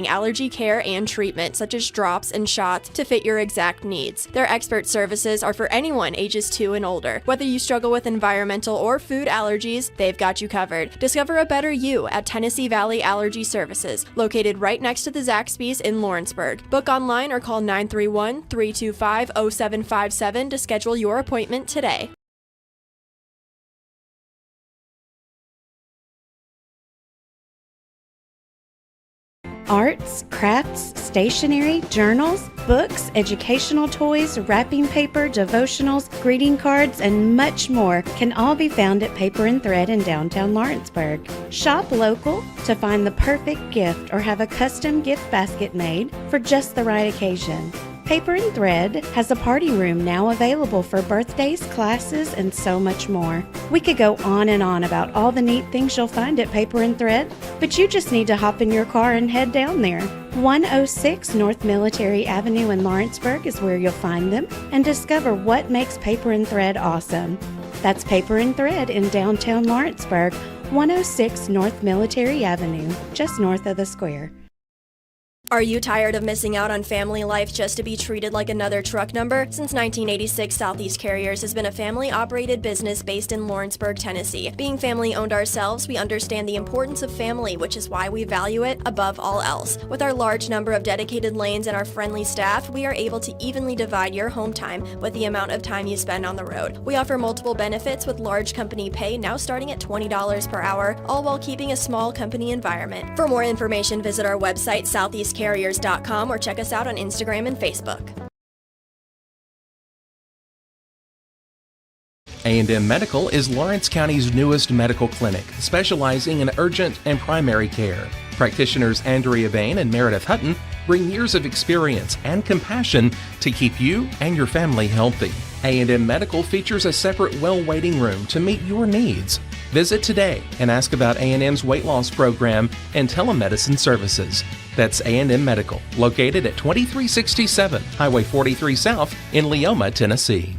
allergy care and treatment, such as drops and shots, to fit your exact needs. Their expert services are for anyone ages 2 and older. Whether you struggle with environmental or food allergies, they've got you covered. Discover a better you at Tennessee Valley Allergy Services, located right next to the Zaxby's in Lawrenceburg. Book online or call 931-325-0757 to schedule your appointment today. Arts, crafts, stationery, journals, books, educational toys, wrapping paper, devotionals, greeting cards, and much more can all be found at Paper and Thread in downtown Lawrenceburg. Shop local to find the perfect gift or have a custom gift basket made for just the right occasion. Paper and Thread has a party room now available for birthdays, classes, and so much more. We could go on and on about all the neat things you'll find at Paper and Thread, but you just need to hop in your car and head down there. 106 North Military Avenue in Lawrenceburg is where you'll find them and discover what makes Paper and Thread awesome. That's Paper and Thread in downtown Lawrenceburg, 106 North Military Avenue, just north of the square. Are you tired of missing out on family life just to be treated like another truck number? Since 1986, Southeast Carriers has been a family-operated business based in Lawrenceburg, Tennessee. Being family-owned ourselves, we understand the importance of family, which is why we value it above all else. With our large number of dedicated lanes and our friendly staff, we are able to evenly divide your home time with the amount of time you spend on the road. We offer multiple benefits with large company pay now starting at $20 per hour, all while keeping a small company environment. For more information, visit our website, southeastcarriers.com, or check us out on Instagram and Facebook. A&M Medical is Lawrence County's newest medical clinic, specializing in urgent and primary care. Practitioners Andrea Bain and Meredith Hutton bring years of experience and compassion to keep you and your family healthy. A&M Medical features a separate well waiting room to meet your needs. Visit today and ask about A&M's weight loss program and telemedicine services. That's A&M Medical, located at 2367 Highway 43 South in Leoma, Tennessee.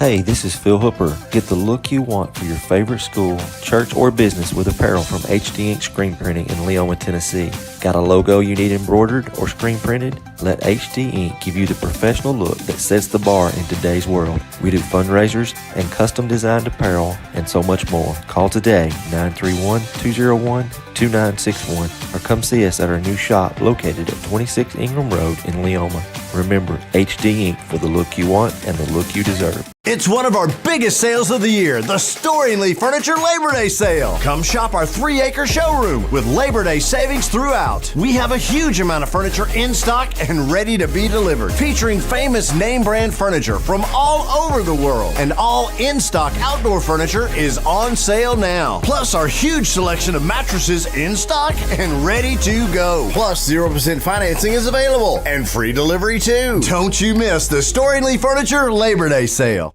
Hey, this is Phil Hooper. Get the look you want for your favorite school, church, or business with apparel from HD Ink Screen Printing in Leoma, Tennessee. Got a logo you need embroidered or screen printed? Let HD Ink give you the professional look that sets the bar in today's world. We do fundraisers and custom designed apparel and so much more. Call today, 931-201-2961, or come see us at our new shop located at 26 Ingram Road in Leoma. Remember, HD Ink for the look you want and the look you deserve. It's one of our biggest sales of the year, the Storingly Furniture Labor Day Sale. Come shop our 3-acre showroom with Labor Day savings throughout. We have a huge amount of furniture in stock and ready to be delivered, featuring famous name brand furniture from all over the world. And all in-stock outdoor furniture is on sale now. Plus our huge selection of mattresses in stock and ready to go. Plus 0% financing is available and free delivery too. Don't you miss the Storingly Furniture Labor Day Sale.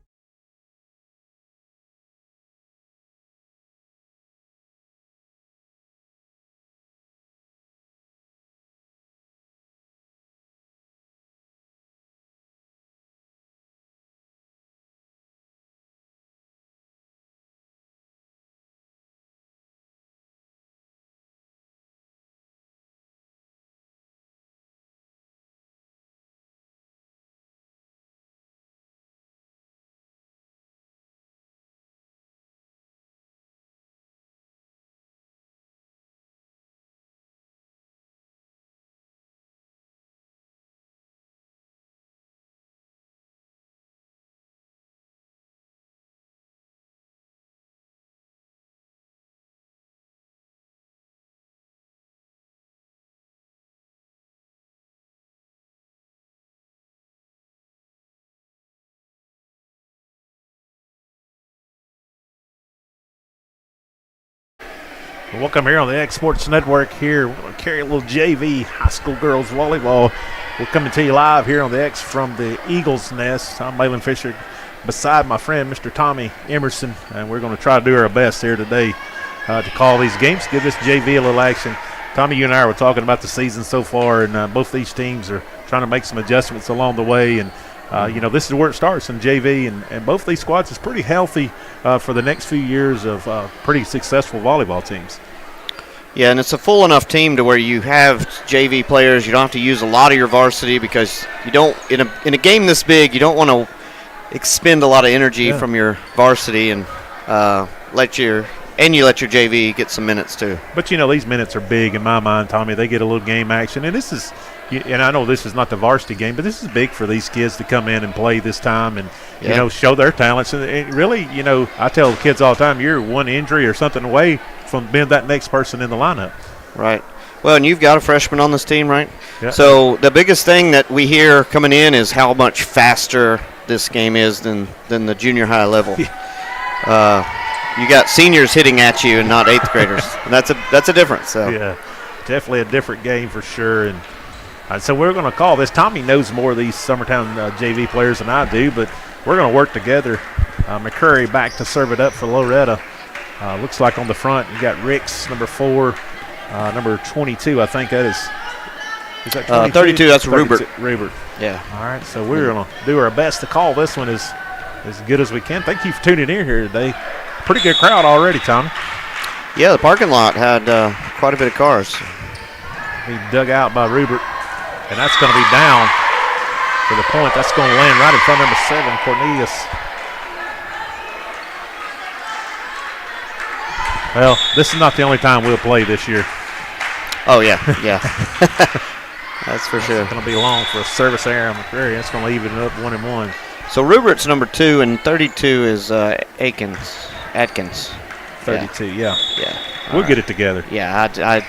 Welcome here on the X Sports Network. Here, we're going to carry a little JV high school girls volleyball. We're coming to you live here on the X from the Eagles Nest. I'm Malin Fisher beside my friend, Mr. Tommy Emerson, and we're going to try to do our best here today to call these games, give this JV a little action. Tommy, you and I were talking about the season so far, and both these teams are trying to make some adjustments along the way. And this is where it starts in JV, and both these squads is pretty healthy for the next few years of pretty successful volleyball teams. Yeah, and it's a full enough team to where you have JV players. You don't have to use a lot of your varsity because you don't in a game this big. You don't want to expend a lot of energy from your varsity and let your JV get some minutes too. But these minutes are big in my mind, Tommy. They get a little game action, and this is. And I know this is not the varsity game, but this is big for these kids to come in and play this time and, show their talents. And really, I tell the kids all the time, you're one injury or something away from being that next person in the lineup. Right. Well, and you've got a freshman on this team, right? Yeah. So the biggest thing that we hear coming in is how much faster this game is than the junior high level. You got seniors hitting at you and not eighth graders. And that's a difference. So. Yeah, definitely a different game for sure. And so we're going to call this. Tommy knows more of these Summertown JV players than I do, but we're going to work together. McCurry back to serve it up for Loretto. Looks like on the front you got Ricks, number 4, number 22. I think that is that 22? 32. That's Rupert. Rupert. Yeah. All right. So we're going to do our best to call this one as good as we can. Thank you for tuning in here today. Pretty good crowd already, Tommy. Yeah, the parking lot had quite a bit of cars. He dug out by Rupert. And that's going to be down for the point. That's going to land right in front of number 7, Cornelius. Well, this is not the only time we'll play this year. Oh, yeah. That's for sure. It's going to be long for a service error on McCreary. That's going to even it up 1-1. So Rupert's number 2, and 32 is Atkins. 32, yeah. We'll get it together. Yeah, I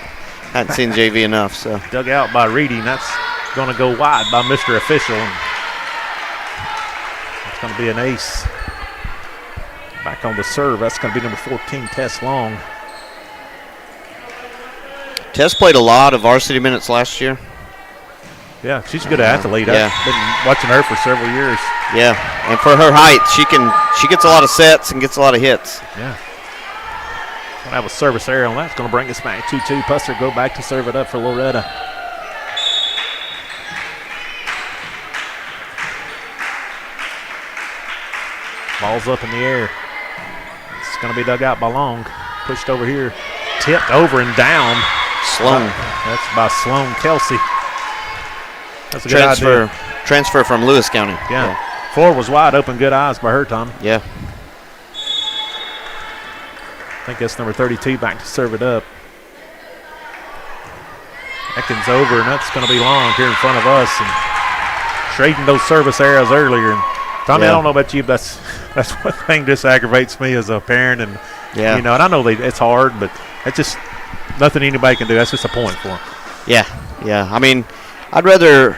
hadn't seen JV enough. So dug out by Reedy, and that's going to go wide by Mr. Official. And it's going to be an ace. Back on the serve, that's going to be number 14, Tess Long. Tess played a lot of varsity minutes last year. Yeah, she's a good athlete. I've been watching her for several years. Yeah, and for her height, she gets a lot of sets and gets a lot of hits. Yeah. Going to have a service error on that. It's going to bring us back 2-2. Pusser go back to serve it up for Loretto. Ball's up in the air. It's going to be dug out by Long. Pushed over here. Tipped over and down. Sloan. That's by Sloan Kelsey. That's a good idea. Transfer from Lewis County. Yeah. 4 was wide open. Good eyes by her, Tom. Yeah. I think that's number 32 back to serve it up. Atkins over, and that's going to be Long here in front of us. And trading those service arrows earlier. And Tommy, I don't know about you, but that's one thing this aggravates me as a parent. And, and I know it's hard, but it's just nothing anybody can do. That's just a point for them. Yeah. I mean, you'd rather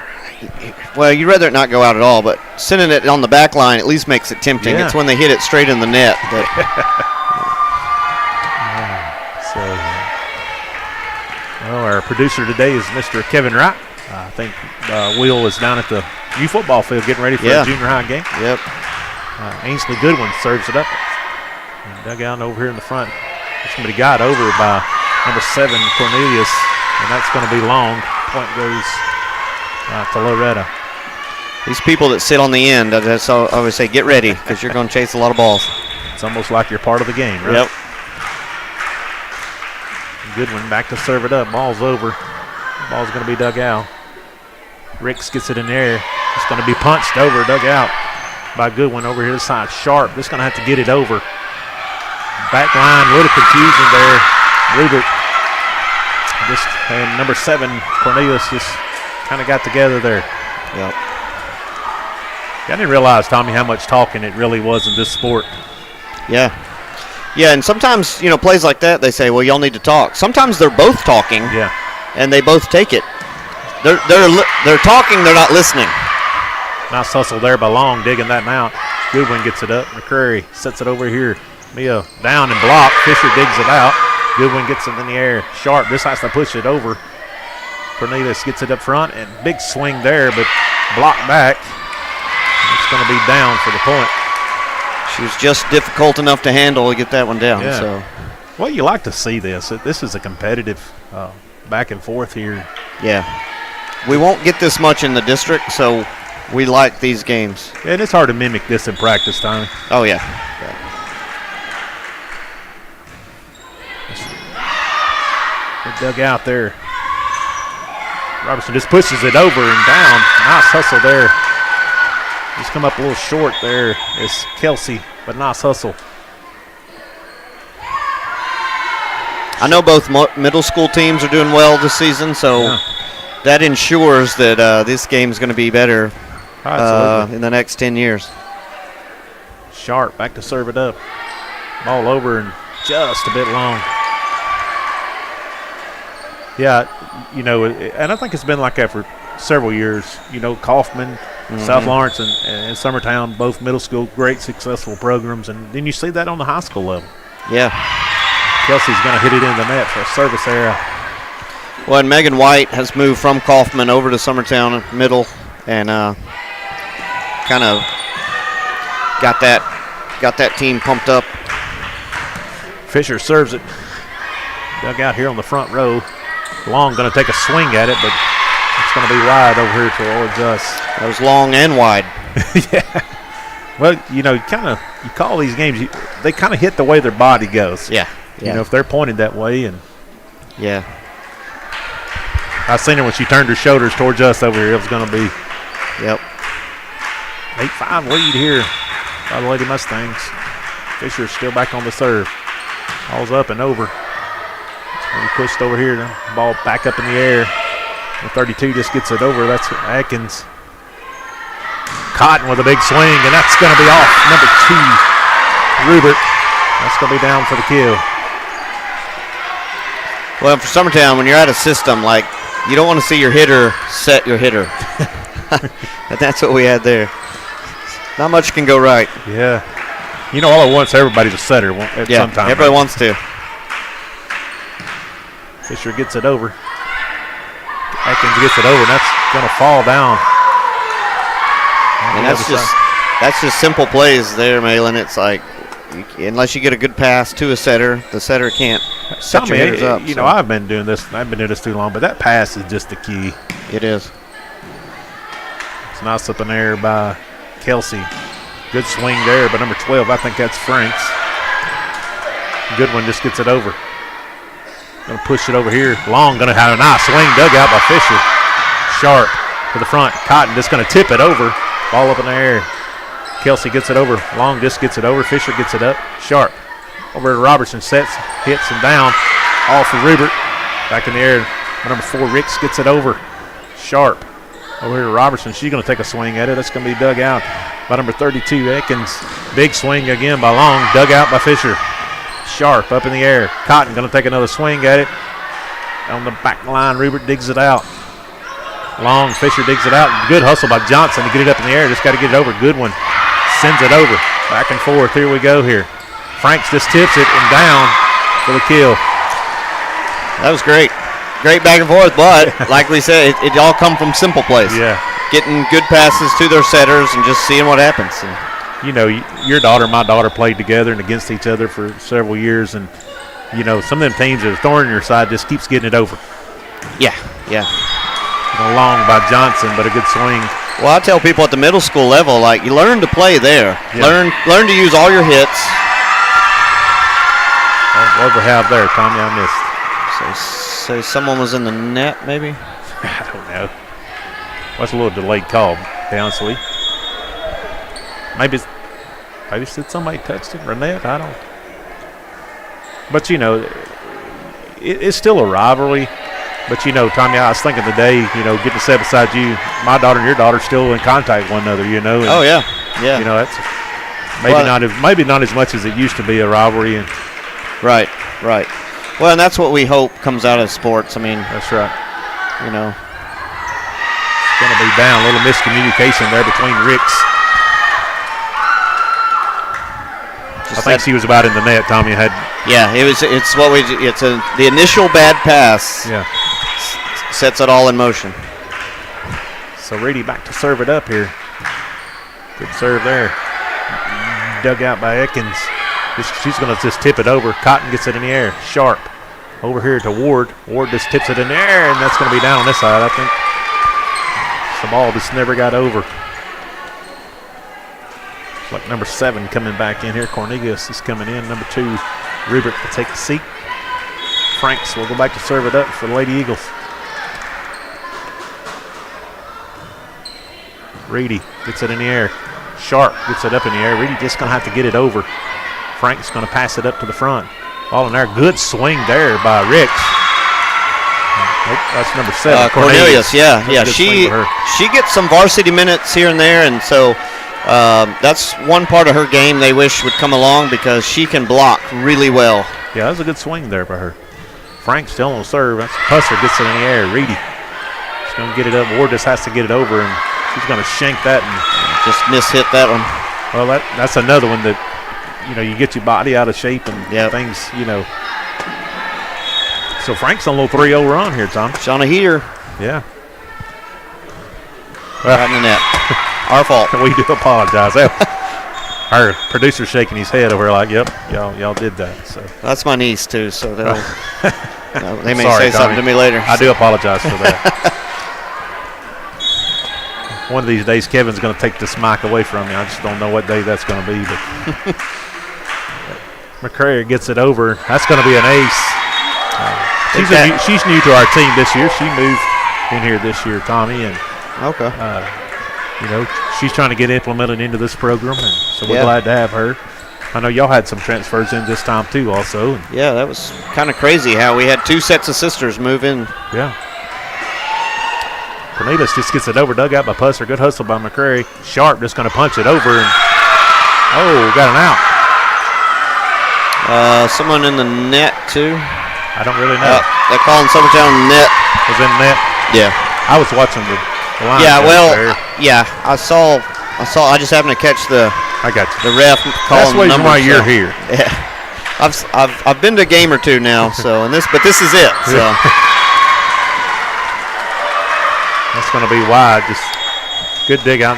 it not go out at all, but sending it on the back line at least makes it tempting. Yeah. It's when they hit it straight in the net. Our producer today is Mr. Kevin Wright. I think Will is down at the U football field getting ready for a junior high game. Yep. Ainsley Goodwin serves it up. And dug out over here in the front. Somebody got over by number 7, Cornelius, and that's going to be Long. Point goes to Loretto. These people that sit on the end, I always say, get ready because you're going to chase a lot of balls. It's almost like you're part of the game, right? Yep. Goodwin back to serve it up. Ball's over. Ball's going to be dug out. Ricks gets it in the air. It's going to be punched over, dug out by Goodwin over here this side. Sharp, just going to have to get it over. Back line, a little confusion there. Rupert, and number 7, Cornelius, just kind of got together there. Yep. I didn't realize, Tommy, how much talking it really was in this sport. Yeah. Yeah, and sometimes, plays like that, they say, well, y'all need to talk. Sometimes they're both talking, and they both take it. They're talking, they're not listening. Nice hustle there by Long, digging that out. Goodwin gets it up. McCurry sets it over here. Mia down and blocked. Fisher digs it out. Goodwin gets it in the air. Sharp just has to push it over. Cornelius gets it up front, and big swing there, but blocked back. It's going to be down for the point. She was just difficult enough to handle to get that one down. Yeah. So, well, you like to see this. This is a competitive back and forth here. yeah. We won't get this much in the district, so we like these games. And it's hard to mimic this in practice, Tommy. Oh, yeah. Good dug out there. Robertson just pushes it over and down. Nice hustle there. Just come up a little short there. It's Kelsey, but nice hustle. I know both middle school teams are doing well this season, so that ensures that this game is going to be better in the next 10 years. Sharp back to serve it up. Ball over and just a bit long. Yeah, you know, and I think it's been like that for several years. You know, Kaufman, South Lawrence, and Summertown, both middle school, great successful programs. And then you see that on the high school level. Yeah. Kelsey's going to hit it in the net for a service error. Well, and Megan White has moved from Kaufman over to Summertown middle and kind of got that team pumped up. Fisher serves it. Dug out here on the front row. Long going to take a swing at it, but it's going to be wide over here towards us. That was long and wide. Yeah. Well, you know, you call these games, they kind of hit the way their body goes. Yeah. You know, if they're pointed that way. And yeah. I seen her when she turned her shoulders towards us over here. It was going to be 8-5 lead here by the Lady Mustangs. Fisher still back on the serve. Ball's up and over. And pushed over here. The ball back up in the air. The 32 just gets it over. That's Atkins. Cotton with a big swing, and that's going to be off. Number 2, Rubert. That's going to be down for the kill. Well, for Summertown, when you're at a system, like, you don't want to see your hitter set your hitter. And that's what we had there. Not much can go right. Yeah. You know, all at once, everybody's a setter at some time. Everybody wants to. Fisher gets it over. Atkins gets it over, and that's going to fall down. And that's just simple plays there, Malin. It's like, unless you get a good pass to a setter, the setter can't set your hitters up. You know, I've been doing this too long, but that pass is just the key. It is. It's nice up in there by Kelsey. Good swing there, but number 12, I think that's Franks. Goodwin just gets it over. Going to push it over here. Long going to have a nice swing dug out by Fisher. Sharp to the front. Cotton just going to tip it over. Ball up in the air. Kelsey gets it over. Long just gets it over. Fisher gets it up. Sharp over to Robertson. Sets, hits, and down. All for Rubert. Back in the air. Number 4, Ricks gets it over. Sharp over here to Robertson. She's going to take a swing at it. That's going to be dug out by number 32, Atkins. Big swing again by Long. Dug out by Fisher. Sharp up in the air. Cotton going to take another swing at it. On the back line, Rubert digs it out. Long, Fisher digs it out. Good hustle by Johnson to get it up in the air. Just got to get it over. Good one. Sends it over. Back and forth. Here we go here. Franks just tips it and down for the kill. That was great. Great back and forth, but like we said, it all come from simple plays. Yeah. Getting good passes to their setters and just seeing what happens. And you know, your daughter and my daughter played together and against each other for several years, and you know, some of them teams that are thorn in your side just keeps getting it over. Yeah. Long by Johnson, but a good swing. Well, I tell people at the middle school level, like, you learn to play there. Yeah. Learn to use all your hits. What do we have there, Tommy? I missed. So someone was in the net, maybe? I don't know. What's a little delayed call, honestly. Maybe said somebody touched it, Renette. I don't. But you know, it's still a rivalry. But you know, Tommy, I was thinking today, you know, getting to sit beside you, my daughter and your daughter still in contact with one another. You know. And, oh yeah. You know, that's maybe not as much as it used to be a rivalry. And right. Well, and that's what we hope comes out of sports. I mean, that's right. You know, it's going to be down. A little miscommunication there between Ricks. I think she was about in the net. Tommy had Yeah, it's what the initial bad pass. Yeah. Sets it all in motion. So Reedy back to serve it up here. Good serve there. Dug out by Ekins. She's going to just tip it over. Cotton gets it in the air. Sharp. Over here to Ward. Ward just tips it in the air, and that's going to be down on this side, I think. The ball just never got over. It's like number 7 coming back in here. Cornelius is coming in. Number 2, Rubert will take a seat. Franks will go back to serve it up for the Lady Eagles. Reedy gets it in the air. Sharp gets it up in the air. Reedy just going to have to get it over. Frank's going to pass it up to the front. Ball in there. Good swing there by Ricks. Nope, that's number 7. Cornelius, yeah. She gets some varsity minutes here and there, and so that's one part of her game they wish would come along because she can block really well. Yeah, that was a good swing there by her. Frank's still on serve. That's Pusser gets it in the air. Reedy. She's going to get it up. Ward just has to get it over, and she's going to shank that and just mishit that one. Well, that's another one that, you get your body out of shape and things, So Frank's on a little 3-0 run here, Tom. She's on a heater. Yeah. Right in the net. Our fault. We do apologize. Our producer's shaking his head over like, yep, y'all did that. So that's my niece, too, so they may Sorry, say something to me later. I do apologize for that. One of these days, Kevin's going to take this mic away from me. I just don't know what day that's going to be. But McCrary gets it over. That's going to be an ace. She's new to our team this year. She moved in here this year, Tommy, and she's trying to get implemented into this program, and so we're glad to have her. I know y'all had some transfers in this time too, also. Yeah, that was kind of crazy how we had 2 sets of sisters move in. Yeah. Cornelius just gets it over, dug out by Pusser. Good hustle by McCrary. Sharp just going to punch it over, and got an out. Someone in the net too. I don't really know. They're calling Summertown net. Was in net. Yeah. I was watching the line. Yeah. Well. Yeah. I saw. I just happened to catch the. I got you. The ref calling the numbers. That's why you're here. Yeah. I've been to a game or two now. So but this is it. So. That's going to be wide. Just good dig out.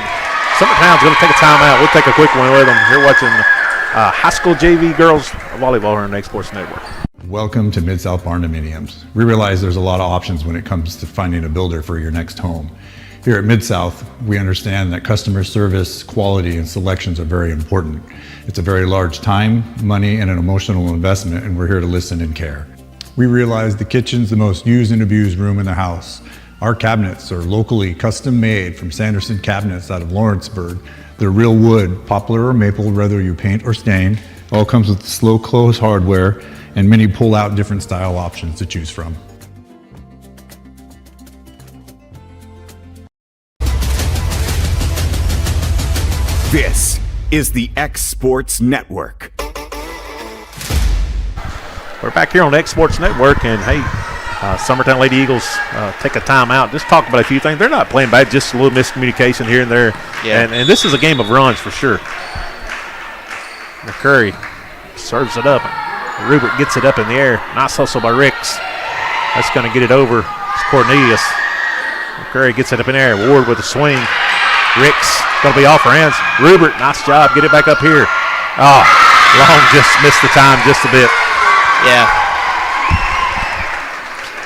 Summertown's going to take a timeout. We'll take a quick one with them. You're watching high school JV girls volleyball here on the X Sports Network. Welcome to Mid-South Barn Dominiums. We realize there's a lot of options when it comes to finding a builder for your next home. Here at Mid-South, we understand that customer service, quality, and selections are very important. It's a very large time, money, and an emotional investment, and we're here to listen and care. We realize the kitchen's the most used and abused room in the house. Our cabinets are locally custom made from Sanderson Cabinets out of Lawrenceburg. They're real wood, poplar or maple, whether you paint or stain. All comes with slow close hardware and many pull-out different style options to choose from. This is the X Sports Network. We're back here on the X Sports Network, and hey, Summertown Lady Eagles take a timeout. Just talk about a few things. They're not playing bad, just a little miscommunication here and there. Yeah. And this is a game of runs for sure. McCurry serves it up. Rubert gets it up in the air. Nice hustle by Ricks. That's going to get it over. It's Cornelius. McCurry gets it up in the air. Ward with a swing. Ricks going to be off her hands. Rubert, nice job. Get it back up here. Oh, Long just missed the time just a bit. Yeah.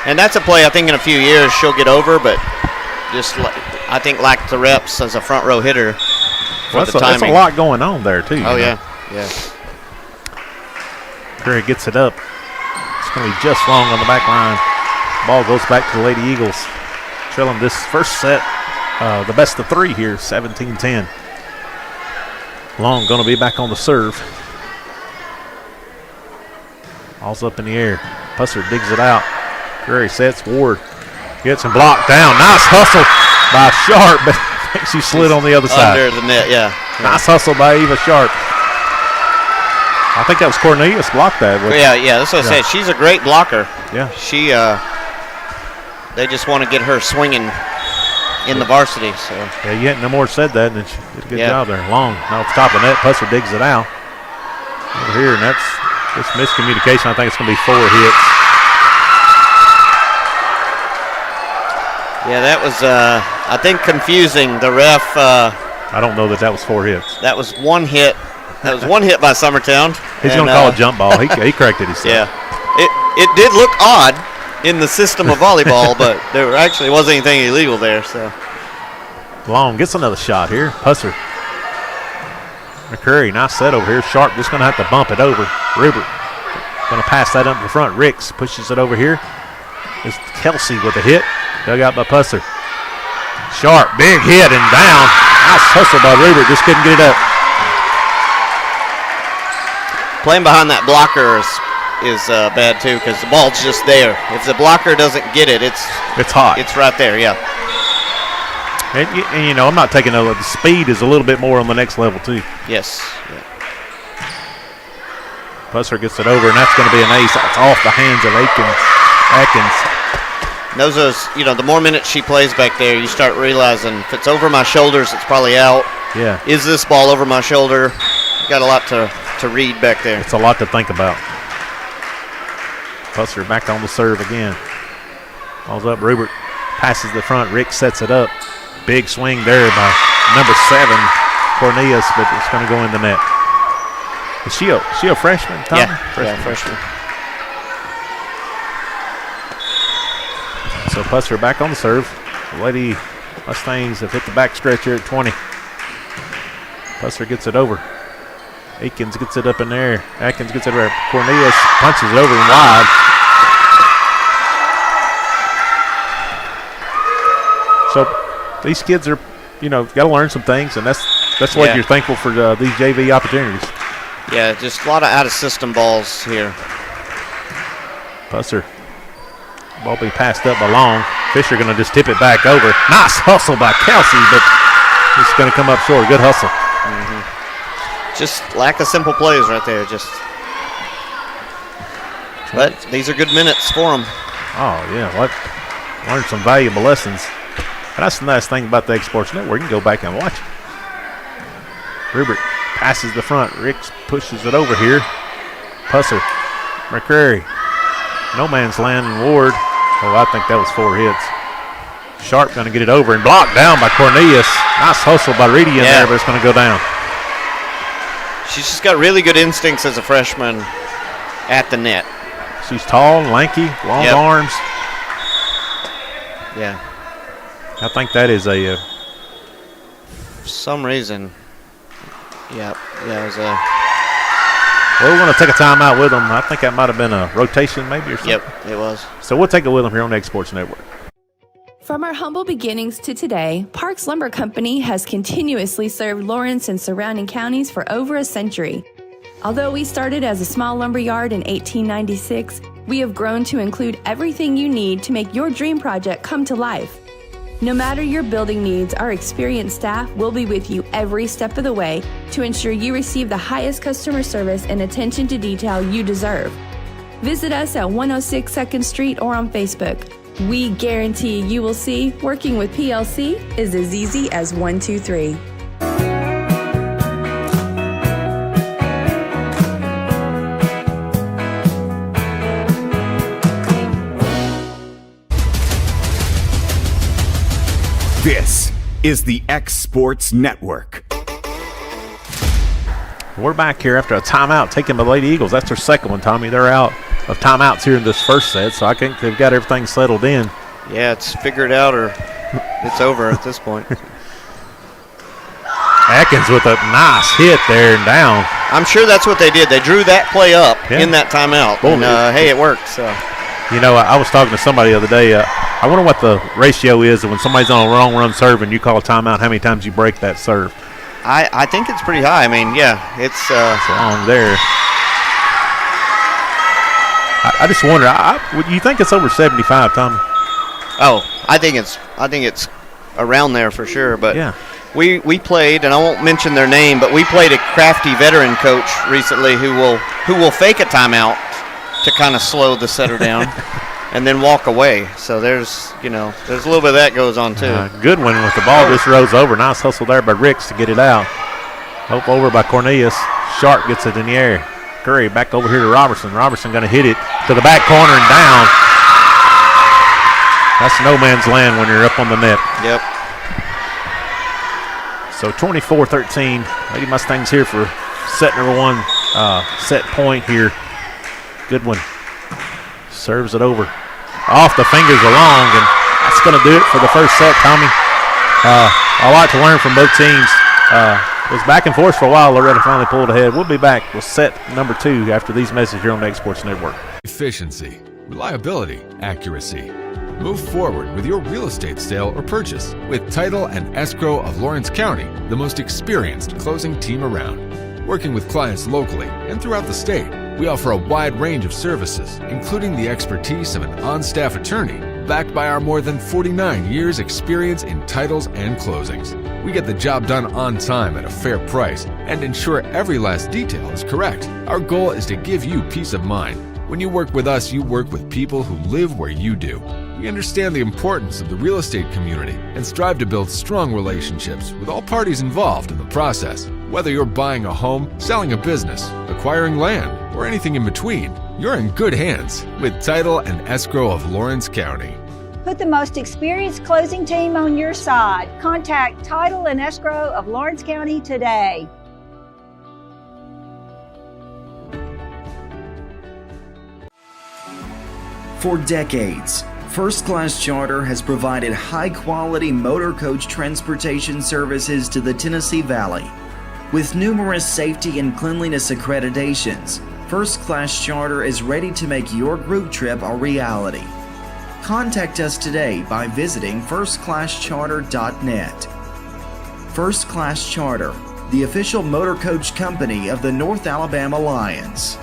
And that's a play I think in a few years she'll get over, but just I think lacked the reps as a front row hitter for the timing. That's a lot going on there too. Oh, yeah. Yeah. Curry gets it up. It's going to be just long on the back line. Ball goes back to the Lady Eagles. Trailing this first set, the best of 3 here, 17-10. Long going to be back on the serve. Ball's up in the air. Pusser digs it out. Curry sets. Ward gets him blocked down. Nice hustle by Sharp, but I think she slid on the other side. Under the net, yeah. Nice hustle by Eva Sharp. I think that was Cornelius blocked that. Yeah, that's what I said. She's a great blocker. Yeah. She, they just want to get her swinging in the varsity. So. Yeah, you hadn't no more said that, and she did a good job there. Long, off the top of the net, Pusser digs it out. Over here, and that's Just miscommunication. I think it's going to be 4 hits. Yeah, that was, I think, confusing. The ref. I don't know that was 4 hits. That was 1 hit. That was 1 hit by Summertown. He's going to call a jump ball. He corrected himself. Yeah. It did look odd in the system of volleyball, but there actually wasn't anything illegal there. So Long gets another shot here. Pusser. McCurry, nice set over here. Sharp just going to have to bump it over. Rupert going to pass that up in the front. Ricks pushes it over here. It's Kelsey with a hit. Dug out by Pusser. Sharp, big hit and down. Nice hustle by Rupert. Just couldn't get it up. playing behind that blocker is bad too, because the ball's just there. If the blocker doesn't get it, it's hot. It's right there, yeah. And you know, I'm not taking the speed is a little bit more on the next level too. Yes. Yeah. Pusser gets it over, and that's going to be an ace. It's off the hands of Atkins. Those, you know, the more minutes she plays back there, you start realizing if it's over my shoulders, it's probably out. Yeah. Is this ball over my shoulder? Got a lot to read back there. It's a lot to think about. Pusser back on the serve again. Balls up. Rupert passes the front. Rick sets it up. Big swing there by number 7, Cornelius, but it's going to go in the net. Is she a freshman, Tom? Yeah, freshman. So Pusser back on the serve. The Lady Mustangs have hit the back stretch here at 20. Pusser gets it over. Aikens gets it up in there. Atkins gets it over. Cornelius punches it over and wide. So these kids are, you know, got to learn some things, and that's what you're thankful for these JV opportunities. Yeah, just a lot of out-of-system balls here. Pusser. Ball be passed up by Long. Fisher going to just tip it back over. Nice hustle by Kelsey, but it's going to come up short. Good hustle. Mm-hmm. Just lack of simple plays right there. But these are good minutes for them. Oh, yeah. Learned some valuable lessons. And that's the nice thing about the X Sports Network. You can go back and watch it. Rupert passes the front. Ricks pushes it over here. Pusser. McCrary. No man's land and Ward. Oh, I think that was 4 hits. Sharp going to get it over and blocked down by Cornelius. Nice hustle by Reedy in there, but it's going to go down. She's just got really good instincts as a freshman at the net. She's tall, lanky, long arms. Yeah. I think that is a... for some reason. Yeah, it was a... Well, we're going to take a timeout with them. I think that might have been a rotation maybe or something. Yep, it was. So we'll take it with them here on the X Sports Network. From our humble beginnings to today, Parks Lumber Company has continuously served Lawrence and surrounding counties for over a century. Although we started as a small lumber yard in 1896, we have grown to include everything you need to make your dream project come to life. No matter your building needs, our experienced staff will be with you every step of the way to ensure you receive the highest customer service and attention to detail you deserve. Visit us at 106 2nd Street or on Facebook. We guarantee you will see working with PLC is as easy as 1, 2, 3. This is the X Sports Network. We're back here after a timeout taken by the Lady Eagles. That's their second one, Tommy. They're out of timeouts here in this first set, so I think they've got everything settled in. Yeah, it's figured out or it's over at this point. Atkins with a nice hit there and down. I'm sure that's what they did. They drew that play up in that timeout. And, hey, it worked. So. You know, I was talking to somebody the other day. I wonder what the ratio is when somebody's on a wrong run serve and you call a timeout, how many times you break that serve. I think it's pretty high. I mean, yeah, it's long there. I just wonder. You think it's over 75, Tommy? Oh, I think it's around there for sure. But yeah, we played, and I won't mention their name, but we played a crafty veteran coach recently who will fake a timeout to kind of slow the setter down. And then walk away. So there's a little bit of that goes on too. Good one with the ball just rose over. Nice hustle there by Ricks to get it out. Hope over by Cornelius. Sharp gets it in the air. Curry back over here to Robertson. Robertson going to hit it to the back corner and down. That's no man's land when you're up on the net. Yep. So 24-13. Lady Mustangs here for set number one, set point here. Goodwin serves it over. Off the fingers of Long, and that's going to do it for the first set, Tommy. A lot to learn from both teams. It was back and forth for a while. Loretto finally pulled ahead. We'll be back with set number 2 after these messages here on the X Sports Network. Efficiency, reliability, accuracy. Move forward with your real estate sale or purchase with Title and Escrow of Lawrence County, the most experienced closing team around. Working with clients locally and throughout the state, we offer a wide range of services, including the expertise of an on-staff attorney, backed by our more than 49 years experience in titles and closings. We get the job done on time at a fair price and ensure every last detail is correct. Our goal is to give you peace of mind. When you work with us, you work with people who live where you do. We understand the importance of the real estate community and strive to build strong relationships with all parties involved in the process. Whether you're buying a home, selling a business, acquiring land, or anything in between, you're in good hands with Title and Escrow of Lawrence County. Put the most experienced closing team on your side. Contact Title and Escrow of Lawrence County today. For decades, First Class Charter has provided high-quality motor coach transportation services to the Tennessee Valley. With numerous safety and cleanliness accreditations, First Class Charter is ready to make your group trip a reality. Contact us today by visiting firstclasscharter.net. First Class Charter, the official motor coach company of the North Alabama Lions.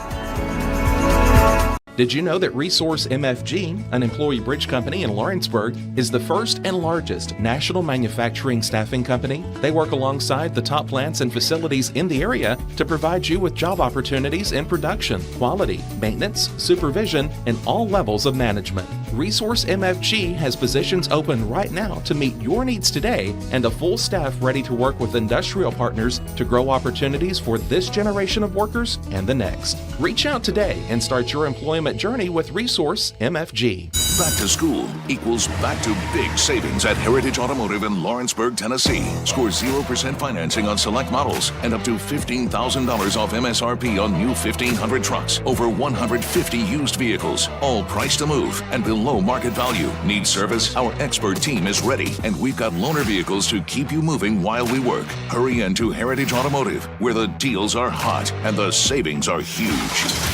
Did you know that Resource MFG, an employee bridge company in Lawrenceburg, is the first and largest national manufacturing staffing company? They work alongside the top plants and facilities in the area to provide you with job opportunities in production, quality, maintenance, supervision, and all levels of management. Resource MFG has positions open right now to meet your needs today and a full staff ready to work with industrial partners to grow opportunities for this generation of workers and the next. Reach out today and start your employment journey with Resource MFG. Back to school equals back to big savings at Heritage Automotive in Lawrenceburg, Tennessee. Score 0% financing on select models and up to $15,000 off MSRP on new 1,500 trucks. Over 150 used vehicles, all priced to move and below market value. Need service? Our expert team is ready, and we've got loaner vehicles to keep you moving while we work. Hurry into Heritage Automotive, where the deals are hot and the savings are huge.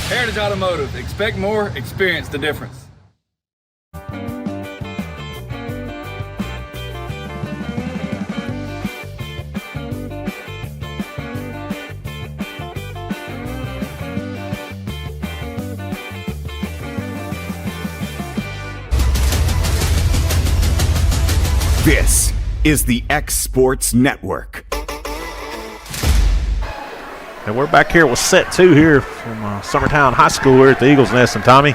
Heritage Automotive. Expect more, experience the difference. This is the X Sports Network. And we're back here with set 2 here from Summertown High School here at the Eagles Nest. And Tommy,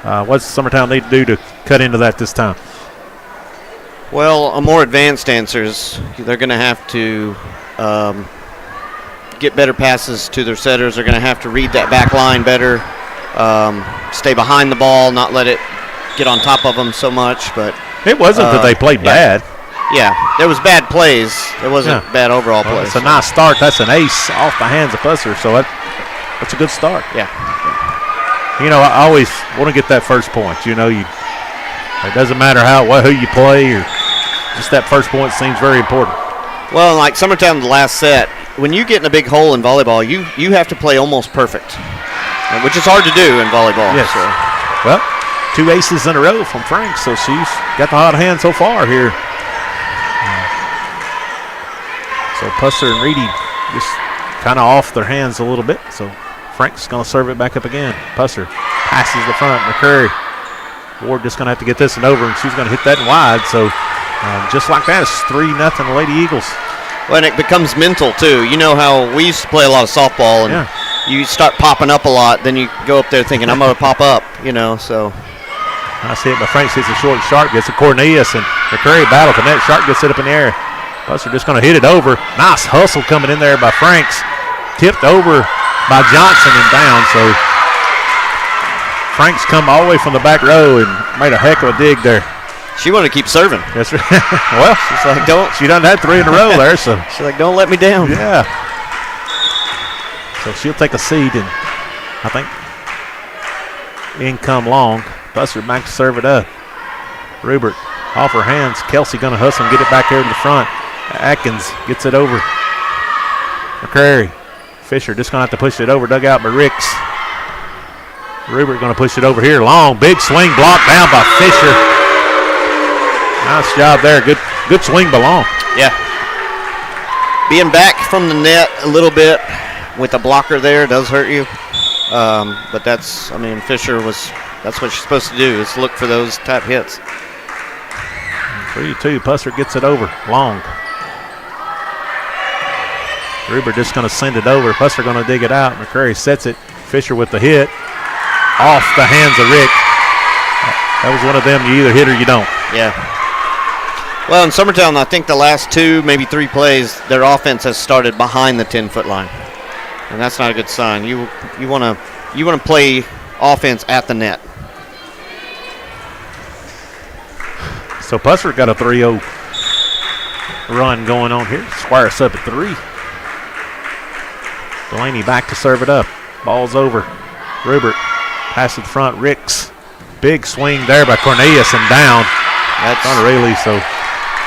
what's Summertown need to do to cut into that this time? Well, a more advanced answers. They're going to have to get better passes to their setters. They're going to have to read that back line better, stay behind the ball, not let it get on top of them so much. But it wasn't that they played bad. Yeah, there was bad plays. There wasn't bad overall plays. It's a nice start. That's an ace off the hands of Pusser, so that's a good start. Yeah. You know, I always want to get that first point. You know, it doesn't matter who you play, or just that first point seems very important. Well, like Summertown, the last set, when you get in a big hole in volleyball, you have to play almost perfect, which is hard to do in volleyball. Yes. So. Well, 2 aces in a row from Frank, so she's got the hot hand so far here. So Pusser and Reedy just kind of off their hands a little bit. So Frank's going to serve it back up again. Pusser passes the front. McCurry. Ward just going to have to get this one over, and she's going to hit that wide. So just like that, it's 3-0 Lady Eagles. Well, and it becomes mental, too. You know how we used to play a lot of softball, and you start popping up a lot. Then you go up there thinking, I'm going to pop up, so. Nice hit by Franks. Hits a short. Sharp gets to Cornelius, and McCurry battle for net. Sharp gets it up in the air. Pusser just going to hit it over. Nice hustle coming in there by Franks. Tipped over by Johnson and down. So Frank's come all the way from the back row and made a heck of a dig there. She wanted to keep serving. That's right. Well, she's like, don't. She done had 3 in a row there, so she's like, don't let me down. Yeah. So she'll take a seat, and I think in come Long. Buster back to serve it up. Rubert off her hands. Kelsey going to hustle and get it back here to the front. Atkins gets it over. McCrary. Fisher just going to have to push it over. Dug out by Ricks. Rubert going to push it over here. Long, big swing blocked down by Fisher. Nice job there. Good swing by Long. Yeah. Being back from the net a little bit with a blocker there does hurt you. But that's, I mean, Fisher that's what she's supposed to do, is look for those type hits. 3-2. Pusser gets it over. Long. Rubert just going to send it over. Pusser going to dig it out. McCrary sets it. Fisher with the hit. Off the hands of Rick. That was one of them, you either hit or you don't. Yeah. Well, in Summertown, I think the last 2, maybe 3 plays, their offense has started behind the 10-foot line, and that's not a good sign. You want to play offense at the net. So Pusser got a 3-0 run going on here. Squire us up at 3. Delaney back to serve it up. Ball's over. Rubert pass to the front. Ricks. Big swing there by Cornelius and down. That's unreally so.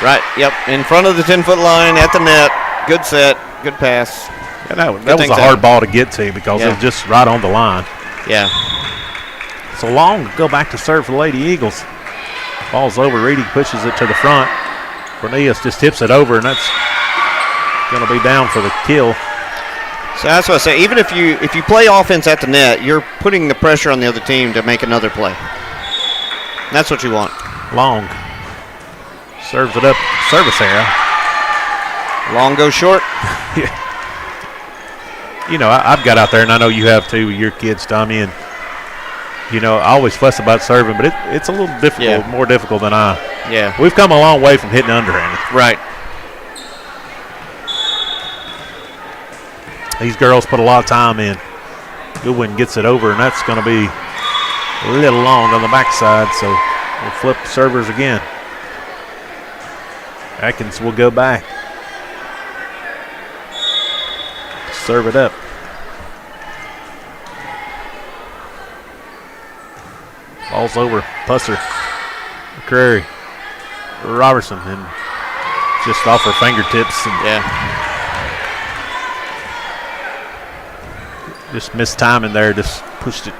Right, yep, in front of the 10-foot line at the net. Good set, good pass. Yeah, that was a hard ball to get to because it was just right on the line. Yeah. So Long go back to serve for the Lady Eagles. Ball's over. Reedy pushes it to the front. Cornelius just tips it over, and that's going to be down for the kill. So that's what I say. Even if you play offense at the net, you're putting the pressure on the other team to make another play. That's what you want. Long serves it up. Service area. Long goes short. Yeah. You know, I've got out there, and I know you have too with your kids, Tommy, and you know, I always fuss about serving, but it's a little difficult, more difficult than I. Yeah. We've come a long way from hitting underhanded. Right. These girls put a lot of time in. Goodwin gets it over, and that's going to be a little long on the backside, so we'll flip the servers again. Atkins will go back. Serve it up. Ball's over. Pusser. McCrary. Robertson. And just off her fingertips. And just missed timing there. Just pushed it.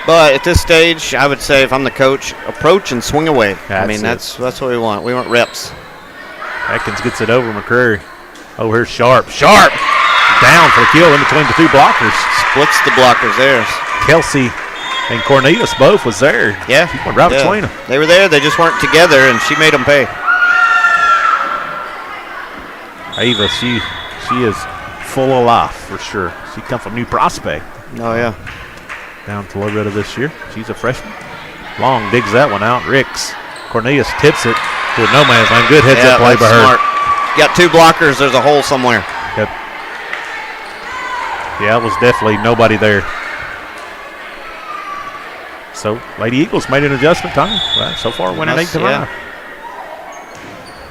But at this stage, I would say if I'm the coach, approach and swing away. That's what we want. We want reps. Atkins gets it over. McCrary. Over here, Sharp. Sharp! Down for the kill in between the 2 blockers. Splits the blockers there. Kelsey and Cornelius both was there. Yeah. She went right between them. They were there. They just weren't together, and she made them pay. Ava, she is full of life for sure. She come from New Prospect. Oh, yeah. Down to Loretto this year. She's a freshman. Long digs that one out. Ricks. Cornelius tips it to a no man's land. Good heads up play by her. Smart. You got 2 blockers. There's a hole somewhere. Yep. Yeah, it was definitely nobody there. So, Lady Eagles made an adjustment, Tommy. Well, so far, winning 8-5.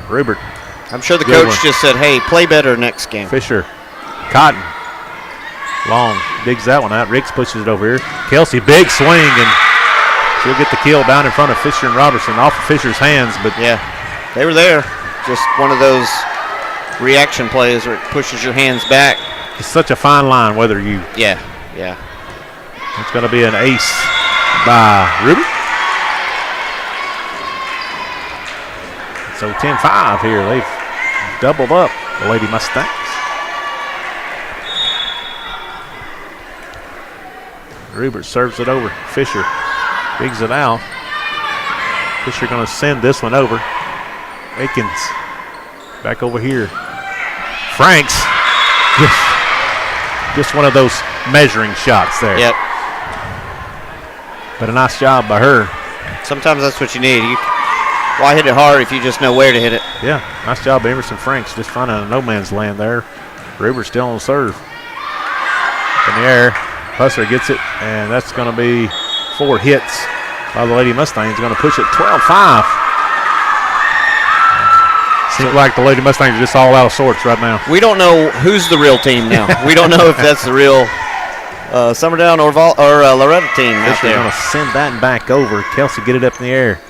Rubert. I'm sure the coach just said, hey, play better next game. Fisher. Cotton. Long digs that one out. Riggs pushes it over here. Kelsey, big swing, and she'll get the kill down in front of Fisher and Robertson off of Fisher's hands. But yeah, they were there. Just one of those reaction plays where it pushes your hands back. It's such a fine line whether you. Yeah. It's going to be an ace by Ruby. So 10-5 here. They've doubled up the Lady Mustangs. Rubert serves it over. Fisher digs it out. Fisher going to send this one over. Akins back over here. Franks. Just one of those measuring shots there. Yep. But a nice job by her. Sometimes that's what you need. Why hit it hard if you just know where to hit it? Yeah, nice job by Emerson Franks just finding a no man's land there. Ruber still on the serve. In the air. Pusser gets it, and that's going to be 4 hits by the Lady Mustangs. Going to push it 12-5. Seems like the Lady Mustangs are just all out of sorts right now. We don't know who's the real team now. We don't know if that's the real Summertown or Loretto team out Fisher's there. going to send that back over. Kelsey get it up in the air.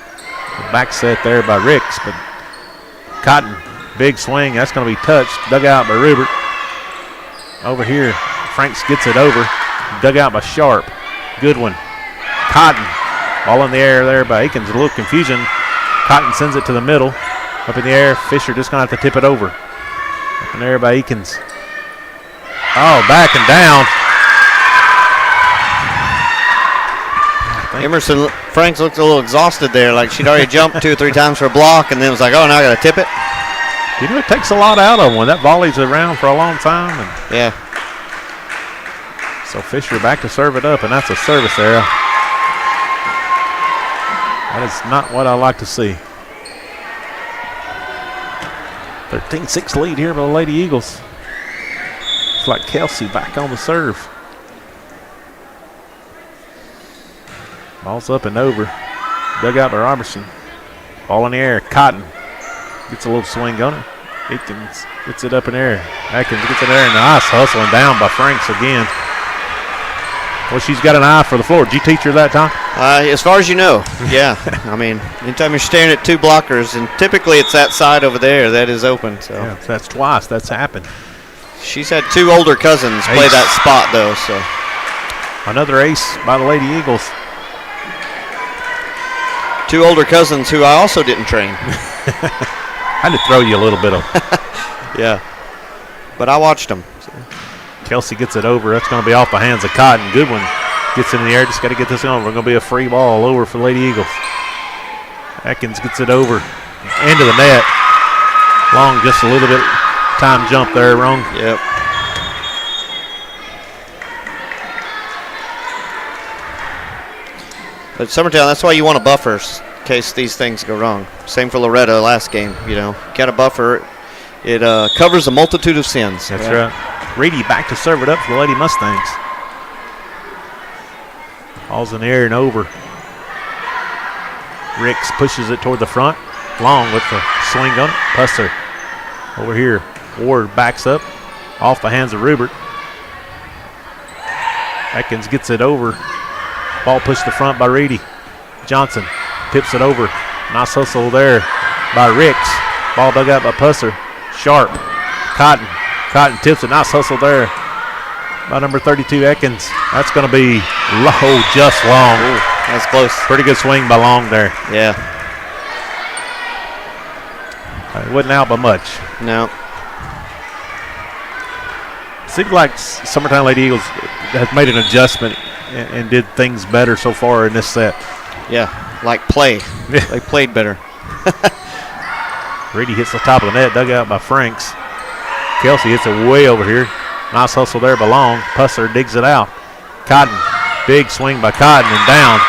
Back set there by Ricks, but Cotton, big swing. That's going to be touched. Dug out by Rubert. Over here, Franks gets it over. Dug out by Sharp. Good one. Cotton. Ball in the air there by Aikens. A little confusion. Cotton sends it to the middle. Up in the air. Fisher just going to have to tip it over. Up in the air by Aikens. Oh, back and down. Emerson Franks looked a little exhausted there, like she'd already jumped 2 or 3 times for a block and then was like, oh, now I got to tip it. You know, it takes a lot out of them when that volley's around for a long time. And yeah. So Fisher back to serve it up, and that's a service error. That is not what I like to see. 13-6 lead here by the Lady Eagles. It's like Kelsey back on the serve. Ball's up and over. Dug out by Robertson. Ball in the air. Cotton gets a little swing on it. Aikens gets it up in the air. Atkins gets it in there, and nice hustling down by Franks again. Well, she's got an eye for the floor. Did you teach her that, Tom? As far as you know, yeah. I mean, anytime you're staring at 2 blockers, and typically it's that side over there that is open. So yeah, that's twice that's happened. She's had 2 older cousins play that spot, though. So another ace by the Lady Eagles. 2 older cousins who I also didn't train. Had to throw you a little bit of. Yeah, but I watched them. So. Kelsey gets it over. That's going to be off the hands of Cotton. Good one. Gets in the air. Just got to get this on. We're going to be a free ball over for Lady Eagles. Atkins gets it over. Into the net. Long, just a little bit. Time jump there, wrong. Yep. But Summertown, that's why you want a buffer in case these things go wrong. Same for Loretto last game. You know, got a buffer. It covers a multitude of sins. That's right. Reedy back to serve it up for the Lady Mustangs. Ball's in the air and over. Ricks pushes it toward the front. Long with the swing on it. Pusser over here. Ward backs up. Off the hands of Rubert. Atkins gets it over. Ball pushed to front by Reedy. Johnson tips it over. Nice hustle there by Ricks. Ball dug out by Pusser. Sharp. Cotton. Cotton tips it. Nice hustle there by number 32, Atkins. That's going to be low, just long. Ooh, that's close. Pretty good swing by Long there. Yeah. It wasn't out by much. No. Seems like Summertown Lady Eagles has made an adjustment and did things better so far in this set. Yeah, like play. They played better. Reedy hits the top of the net, dug out by Franks. Kelsey hits it way over here. Nice hustle there by Long. Pusser digs it out. Cotton, big swing by Cotton and down.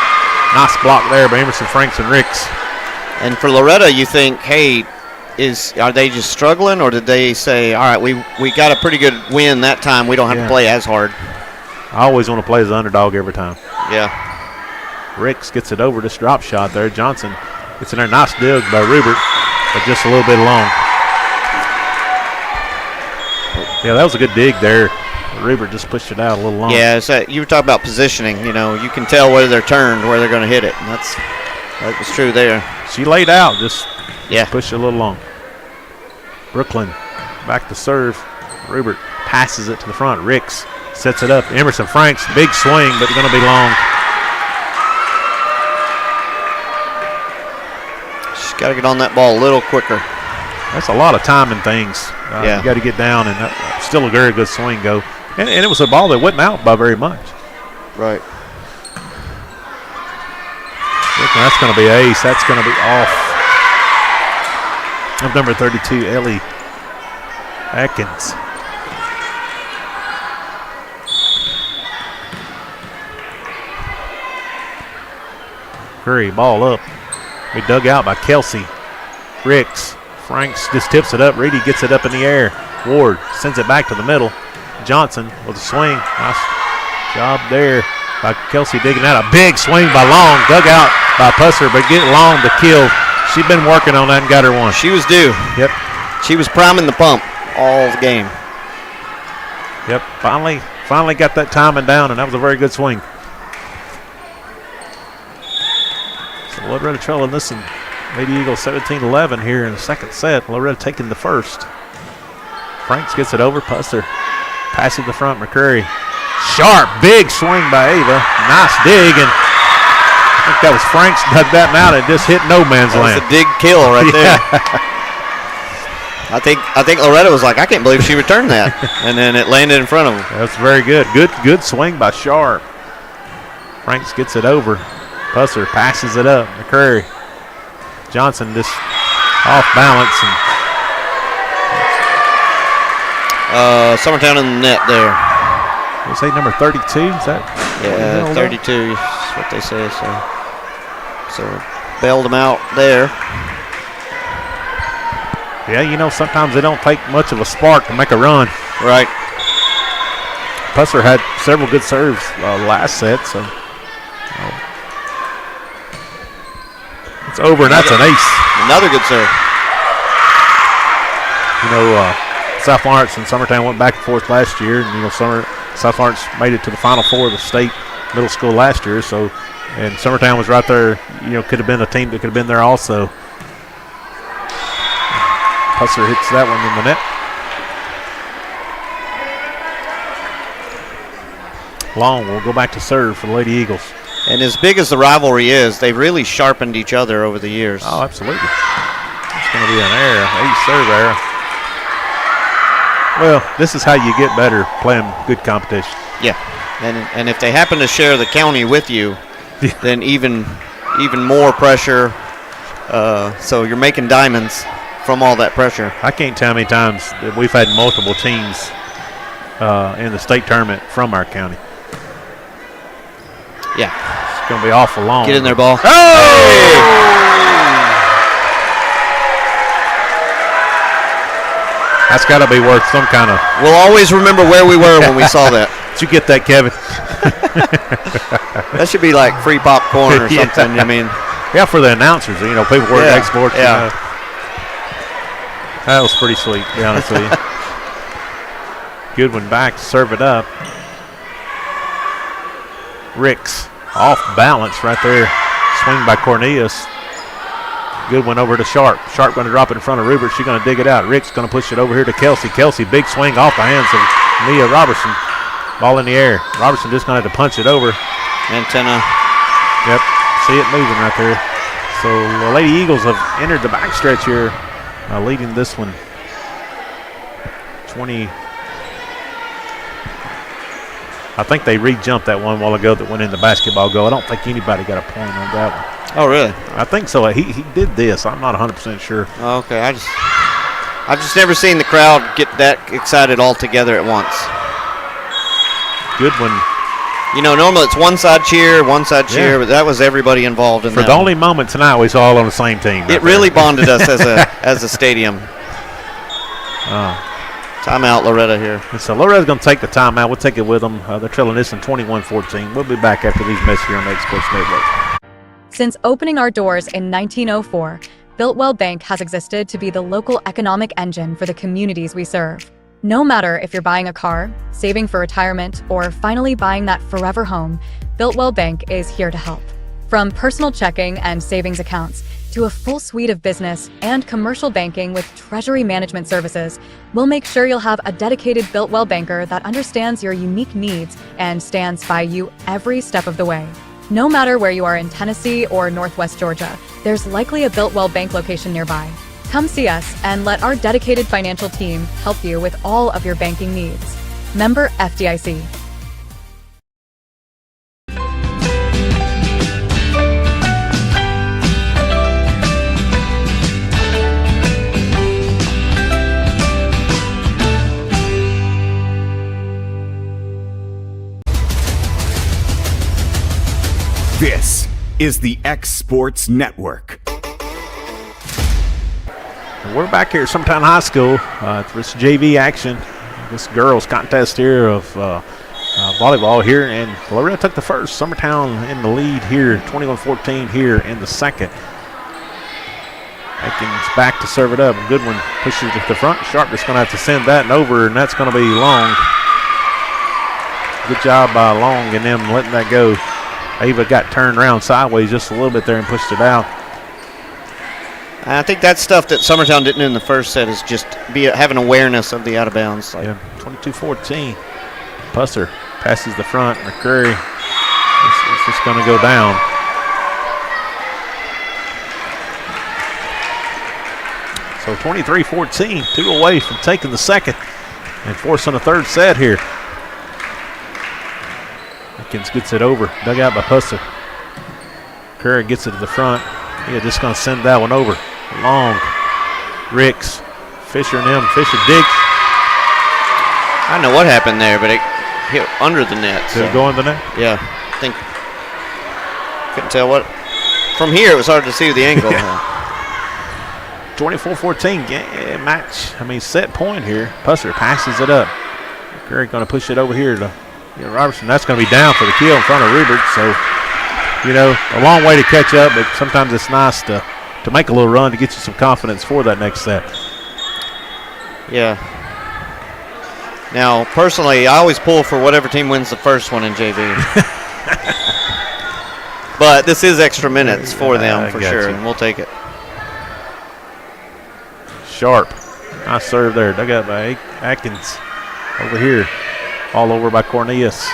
Nice block there by Emerson, Franks, and Ricks. And for Loretto, you think, hey, are they just struggling, or did they say, all right, we got a pretty good win that time, we don't have to play as hard? I always want to play as an underdog every time. Yeah. Ricks gets it over, this drop shot there. Johnson gets in there, nice dig by Rubert, but just a little bit long. Yeah, that was a good dig there. Rubert just pushed it out a little long. Yeah, you were talking about positioning. You know, you can tell where they're turned, where they're going to hit it. And that was true there. She laid out, just pushed it a little long. Brooklyn back to serve. Rubert passes it to the front. Ricks sets it up. Emerson Franks, big swing, but going to be long. She's got to get on that ball a little quicker. That's a lot of timing things. Yeah. You got to get down, and still a very good swing go. And it was a ball that wasn't out by very much. Right. That's going to be ace. That's going to be off of number 32, Ellie Atkins. Curry, ball up. Be dug out by Kelsey. Ricks. Franks just tips it up. Reedy gets it up in the air. Ward sends it back to the middle. Johnson with a swing. Nice job there by Kelsey digging out. A big swing by Long. Dug out by Pusser, but get Long to kill. She's been working on that and got her one. She was due. Yep. She was priming the pump all the game. Yep. Finally got that timing down, and that was a very good swing. So Loretto trailing this in Lady Eagles 17-11 here in the second set. Loretto taking the first. Franks gets it over. Pusser passing the front. McCurry. Sharp, big swing by Ava. Nice dig, and I think that was Franks dug that out and just hit no man's land. That was a dig kill right there. I think Loretto was like, I can't believe she returned that, and then it landed in front of him. That's very good. Good swing by Sharp. Franks gets it over. Pusser passes it up. McCurry. Johnson just off balance. And Summertown in the net there. We'll say number 32. Is that? Yeah, 32 is what they say. So bailed him out there. Yeah, sometimes they don't take much of a spark to make a run. Right. Pusser had several good serves last set, so it's over, and that's an ace. Another good serve. South Lawrence and Summertown went back and forth last year, and South Lawrence made it to the Final Four of the state middle school last year. So, and Summertown was right there. Could have been a team that could have been there also. Pusser hits that one in the net. Long will go back to serve for the Lady Eagles. And as big as the rivalry is, they've really sharpened each other over the years. Oh, absolutely. It's going to be an error, ace serve error. Well, this is how you get better, playing good competition. Yeah, and if they happen to share the county with you, then even more pressure. So you're making diamonds from all that pressure. I can't tell how many times that we've had multiple teams in the state tournament from our county. Yeah. It's going to be awful long. Get in there, ball. Oh! Hey! That's got to be worth some kind of... We'll always remember where we were when we saw that. Did you get that, Kevin? That should be like free popcorn or something. I mean... Yeah, for the announcers, people work exports. Yeah. That was pretty sweet, to be honest with you. Good one back to serve it up. Ricks off balance right there. Swing by Cornelius. Good one over to Sharp. Sharp going to drop it in front of Rupert. She's going to dig it out. Rick's going to push it over here to Kelsey. Kelsey, big swing off the hands of Mia Robertson. Ball in the air. Robertson just going to have to punch it over. Antenna. Yep. See it moving right there. So the Lady Eagles have entered the backstretch here, leading this one 20. I think they re-jumped that one while ago that went in the basketball goal. I don't think anybody got a point on that one. Oh, really? I think so. He did this. I'm not 100% sure. Okay. I've just never seen the crowd get that excited all together at once. Good one. Normally it's one side cheer, but that was everybody involved in that. For the only moment tonight, we saw all on the same team. It really bonded us as a stadium. Timeout, Loretto here. And so Loretto's going to take the timeout. We'll take it with them. They're trailing this in 21-14. We'll be back after these messages here on the Sports Network. Since opening our doors in 1904, Builtwell Bank has existed to be the local economic engine for the communities we serve. No matter if you're buying a car, saving for retirement, or finally buying that forever home, Builtwell Bank is here to help. From personal checking and savings accounts to a full suite of business and commercial banking with treasury management services, we'll make sure you'll have a dedicated Builtwell banker that understands your unique needs and stands by you every step of the way. No matter where you are in Tennessee or Northwest Georgia, there's likely a Builtwell Bank location nearby. Come see us and let our dedicated financial team help you with all of your banking needs. Member FDIC. This is the X Sports Network. We're back here at Summertown High School. This JV action, this girls contest here of volleyball here, and Loretto took the first. Summertown in the lead here, 21-14 here in the second. Atkins back to serve it up. Goodwin pushes it to the front. Sharp just going to have to send that and over, and that's going to be Long. Good job by Long and them letting that go. Ava got turned around sideways just a little bit there and pushed it out. I think that's stuff that Summertown didn't do in the first set, is just having awareness of the out of bounds. Yeah, 22-14. Pusser passes the front. McCurry is just going to go down. So 23-14, 2 away from taking the second and forcing a third set here. Atkins gets it over, dug out by Pusser. Curry gets it to the front. Yeah, just going to send that one over. Long. Ricks. Fisher and them. Fisher digs. I don't know what happened there, but it hit under the net. Did it go in the net? Yeah, I think. Couldn't tell what. From here, it was hard to see the angle. 24-14 match. Set point here. Pusser passes it up. Curry going to push it over here to Robertson. That's going to be down for the kill in front of Rubert. So, a long way to catch up, but sometimes it's nice to make a little run to get you some confidence for that next set. Yeah. Now, personally, I always pull for whatever team wins the first one in JV. But this is extra minutes for them for sure, and we'll take it. Sharp. Nice serve there. Dug out by Atkins. Over here. All over by Cornelius.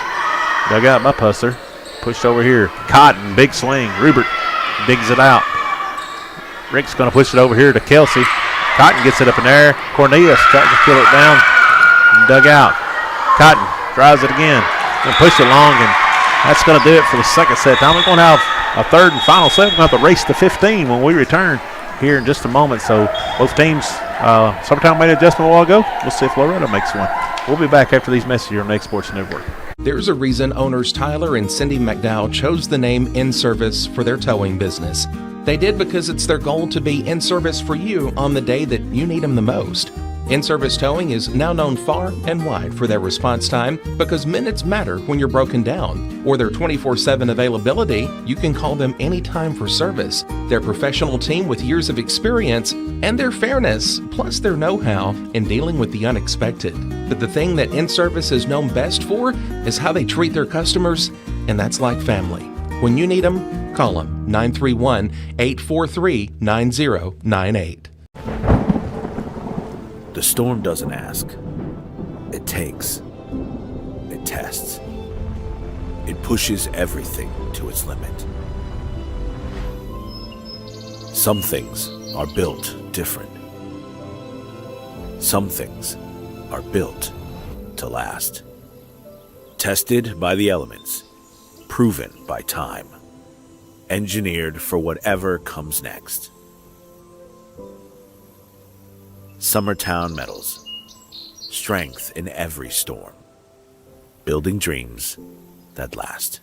Dug out by Pusser. Pushed over here. Cotton. Big swing. Rubert digs it out. Rick's going to push it over here to Kelsey. Cotton gets it up in there. Cornelius tries to kill it down. Dug out. Cotton drives it again. Going to push it long, and that's going to do it for the second set. Now we're going to have a third and final set. We're going to have to race to 15 when we return here in just a moment. So both teams, Summertown made an adjustment a while ago. We'll see if Loretto makes one. We'll be back after these messages here on Next Sports Network. There's a reason owners Tyler and Cindy McDowell chose the name In Service for their towing business. They did because it's their goal to be in service for you on the day that you need them the most. In-Service Towing is now known far and wide for their response time because minutes matter when you're broken down. Or their 24/7 availability, you can call them anytime for service. Their professional team with years of experience and their fairness, plus their know-how in dealing with the unexpected. But the thing that In-Service is known best for is how they treat their customers, and that's like family. When you need them, call them 931-843-9098. The storm doesn't ask. It takes. It tests. It pushes everything to its limit. Some things are built different. Some things are built to last. Tested by the elements. Proven by time. Engineered for whatever comes next. Summertown Metals. Strength in every storm. Building dreams that last.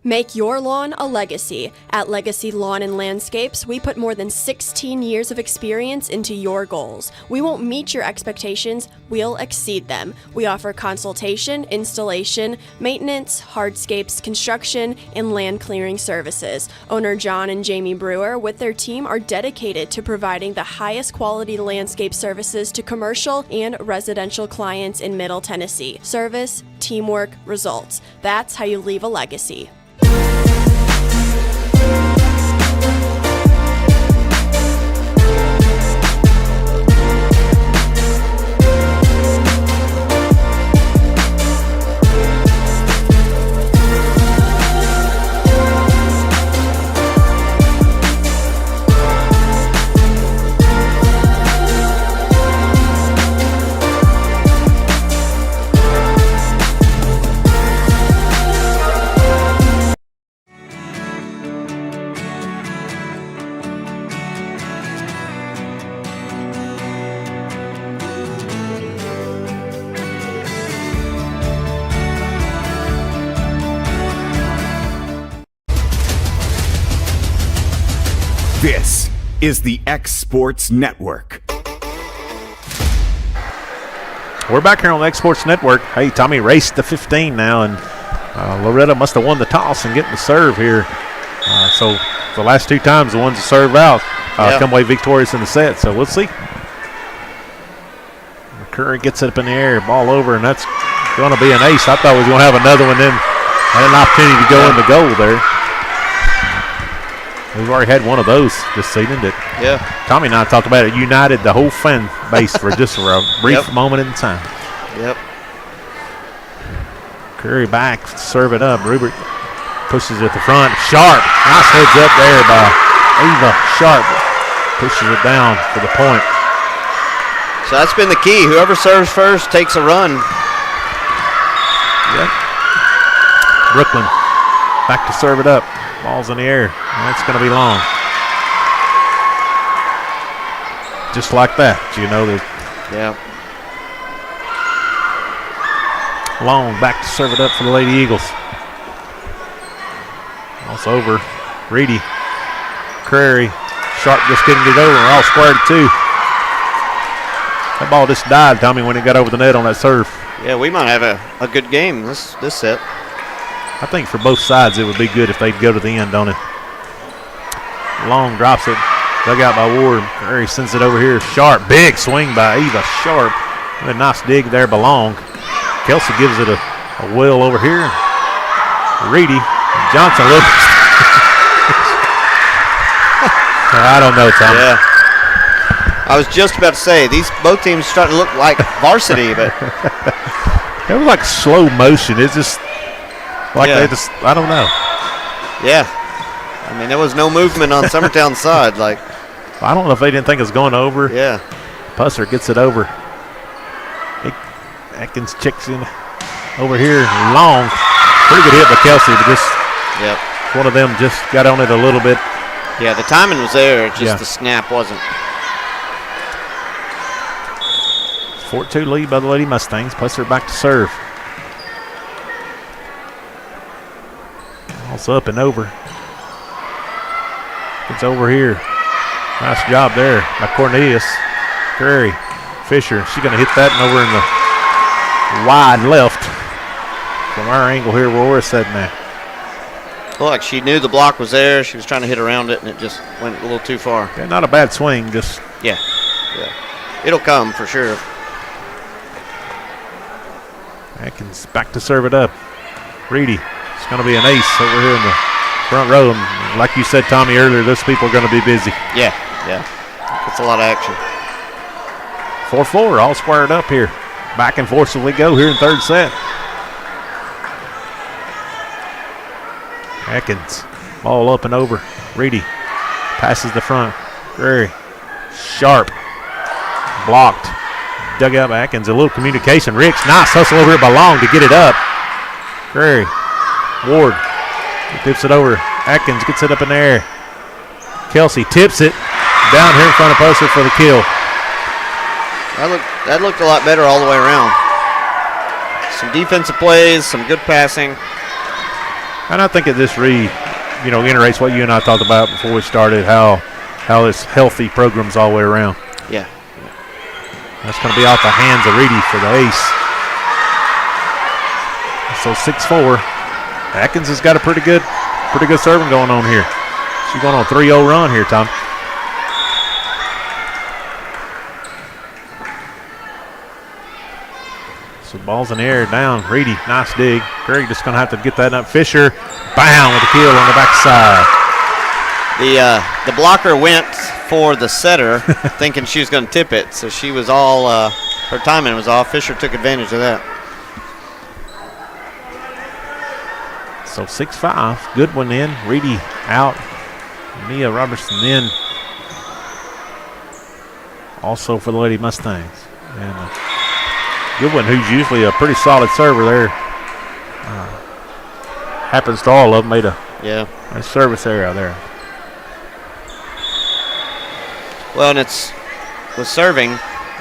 Make your lawn a legacy. At Legacy Lawn and Landscapes, we put more than 16 years of experience into your goals. We won't meet your expectations, we'll exceed them. We offer consultation, installation, maintenance, hardscapes, construction, and land clearing services. Owner John and Jamie Brewer with their team are dedicated to providing the highest quality landscape services to commercial and residential clients in Middle Tennessee. Service, teamwork, results. That's how you leave a legacy. is the X Sports Network. We're back here on the X Sports Network. Hey, Tommy raced the 15 now, and Loretto must have won the toss and getting the serve here. So the last 2 times, the ones that serve out come away victorious in the set. So we'll see. Curry gets it up in the air, ball over, and that's going to be an ace. I thought we was going to have another one, then had an opportunity to go in the goal there. We've already had one of those this season. Tommy and I talked about it. United the whole fan base for just for a brief moment in time. Yep. Curry back, serve it up. Rupert pushes it at the front. Sharp, nice heads up there by Ava Sharp. Pushes it down for the point. So that's been the key. Whoever serves first takes a run. Yep. Brooklyn back to serve it up. Ball's in the air. That's going to be long. Just like that, you know. Yeah. Long back to serve it up for the Lady Eagles. Also over. Reedy. Crary. Sharp just couldn't get over. We're all squared at 2. That ball just died, Tommy, when it got over the net on that serve. Yeah, we might have a good game this set. I think for both sides it would be good if they'd go to the end, don't it? Long drops it. Dug out by Ward. Curry sends it over here. Sharp. Big swing by Eva Sharp. A nice dig there by Long. Kelsey gives it a wheel over here. Reedy. Johnson looks. I don't know, Tommy. Yeah. I was just about to say, both teams starting to look like varsity, but it was like slow motion. It's just like they just, I don't know. Yeah. I mean, there was no movement on Summertown's side. Like, I don't know if they didn't think it was going over. Yeah. Pusser gets it over. Atkins checks in over here. Long. Pretty good hit by Kelsey, but just one of them just got on it a little bit. Yeah, the timing was there. Just the snap wasn't. 4-2 lead by the Lady Mustangs. Pusser back to serve. Also up and over. It's over here. Nice job there by Cornelius. Curry. Fisher. She's going to hit that and over in the wide left. From our angle here where we're sitting at. Looked like she knew the block was there. She was trying to hit around it, and it just went a little too far. Yeah, not a bad swing. Just yeah. It'll come for sure. Atkins back to serve it up. Reedy. It's going to be an ace over here in the front row. And like you said, Tommy, earlier, those people are going to be busy. Yeah. It's a lot of action. 4-4, all squared up here. Back and forth as we go here in third set. Atkins, ball up and over. Reedy passes the front. Very Sharp, blocked. Dug out by Atkins. A little communication. Ricks, nice hustle over here by Long to get it up. Very Ward tips it over. Atkins gets it up in the air. Kelsey tips it down here in front of Pusser for the kill. That looked a lot better all the way around. Some defensive plays, some good passing. And I think it just reiterates what you and I talked about before we started, how it's healthy programs all the way around. Yeah. That's going to be off the hands of Reedy for the ace. So 6-4. Atkins has got a pretty good serving going on here. She's going on a 3-0 run here, Tom. So ball's in the air, down. Reedy, nice dig. Greg just going to have to get that up. Fisher, bam, with the kill on the backside. The blocker went for the setter, thinking she was going to tip it. So she was all, her timing was off. Fisher took advantage of that. So 6-5, good one in. Reedy out. Mia Robertson in. Also for the Lady Mustangs. And Goodwin, who's usually a pretty solid server there. Happens to all of them, made a service area there. Well, and it's with serving,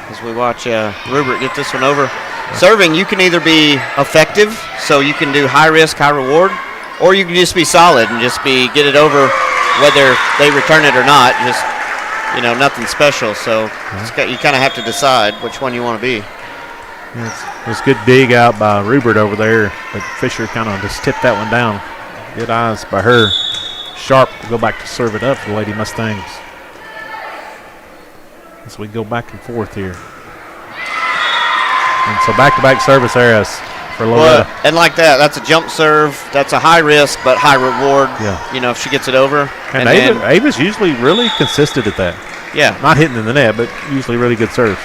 as we watch Rupert get this one over. Serving, you can either be effective, so you can do high risk, high reward, or you can just be solid and just get it over whether they return it or not. Just nothing special. So you kind of have to decide which one you want to be. It was good dig out by Rupert over there, but Fisher kind of just tipped that one down. Good eyes by her. Sharp will go back to serve it up for the Lady Mustangs. As we go back and forth here. And so back-to-back service errors for Loretto. Well, and like that's a jump serve. That's a high risk but high reward. Yeah. If she gets it over. And Ava's usually really consistent at that. Yeah. Not hitting in the net, but usually really good serves.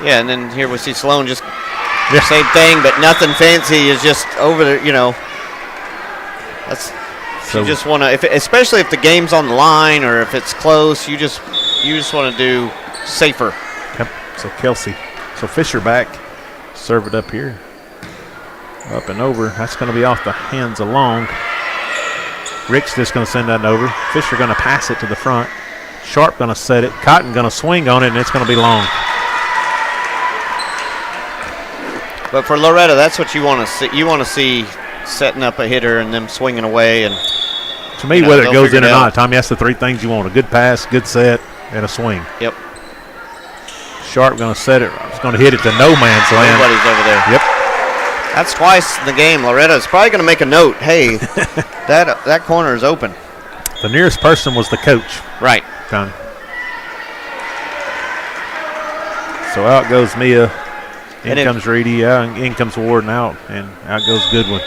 Yeah, and then here we see Sloan just same thing, but nothing fancy. Is just over there, That's you just want to, especially if the game's on the line or if it's close, you just want to do safer. Yep. So Kelsey, Fisher back, serve it up here, up and over. That's going to be off the hands of Long. Rick's just going to send that over. Fisher going to pass it to the front. Sharp going to set it. Cotton going to swing on it, and it's going to be Long. But for Loretto, that's what you want to see. You want to see setting up a hitter and them swinging away. And to me, whether it goes in or not, Tommy, that's the three things you want: a good pass, good set, and a swing. Yep. Sharp going to set it. It's going to hit it to no man's land. Nobody's over there. Yep. That's twice in the game. Loretto's probably going to make a note. Hey, that corner is open. The nearest person was the coach. Right. Tommy. So out goes Mia. In comes Reedy, in comes Ward, and out goes Goodwin.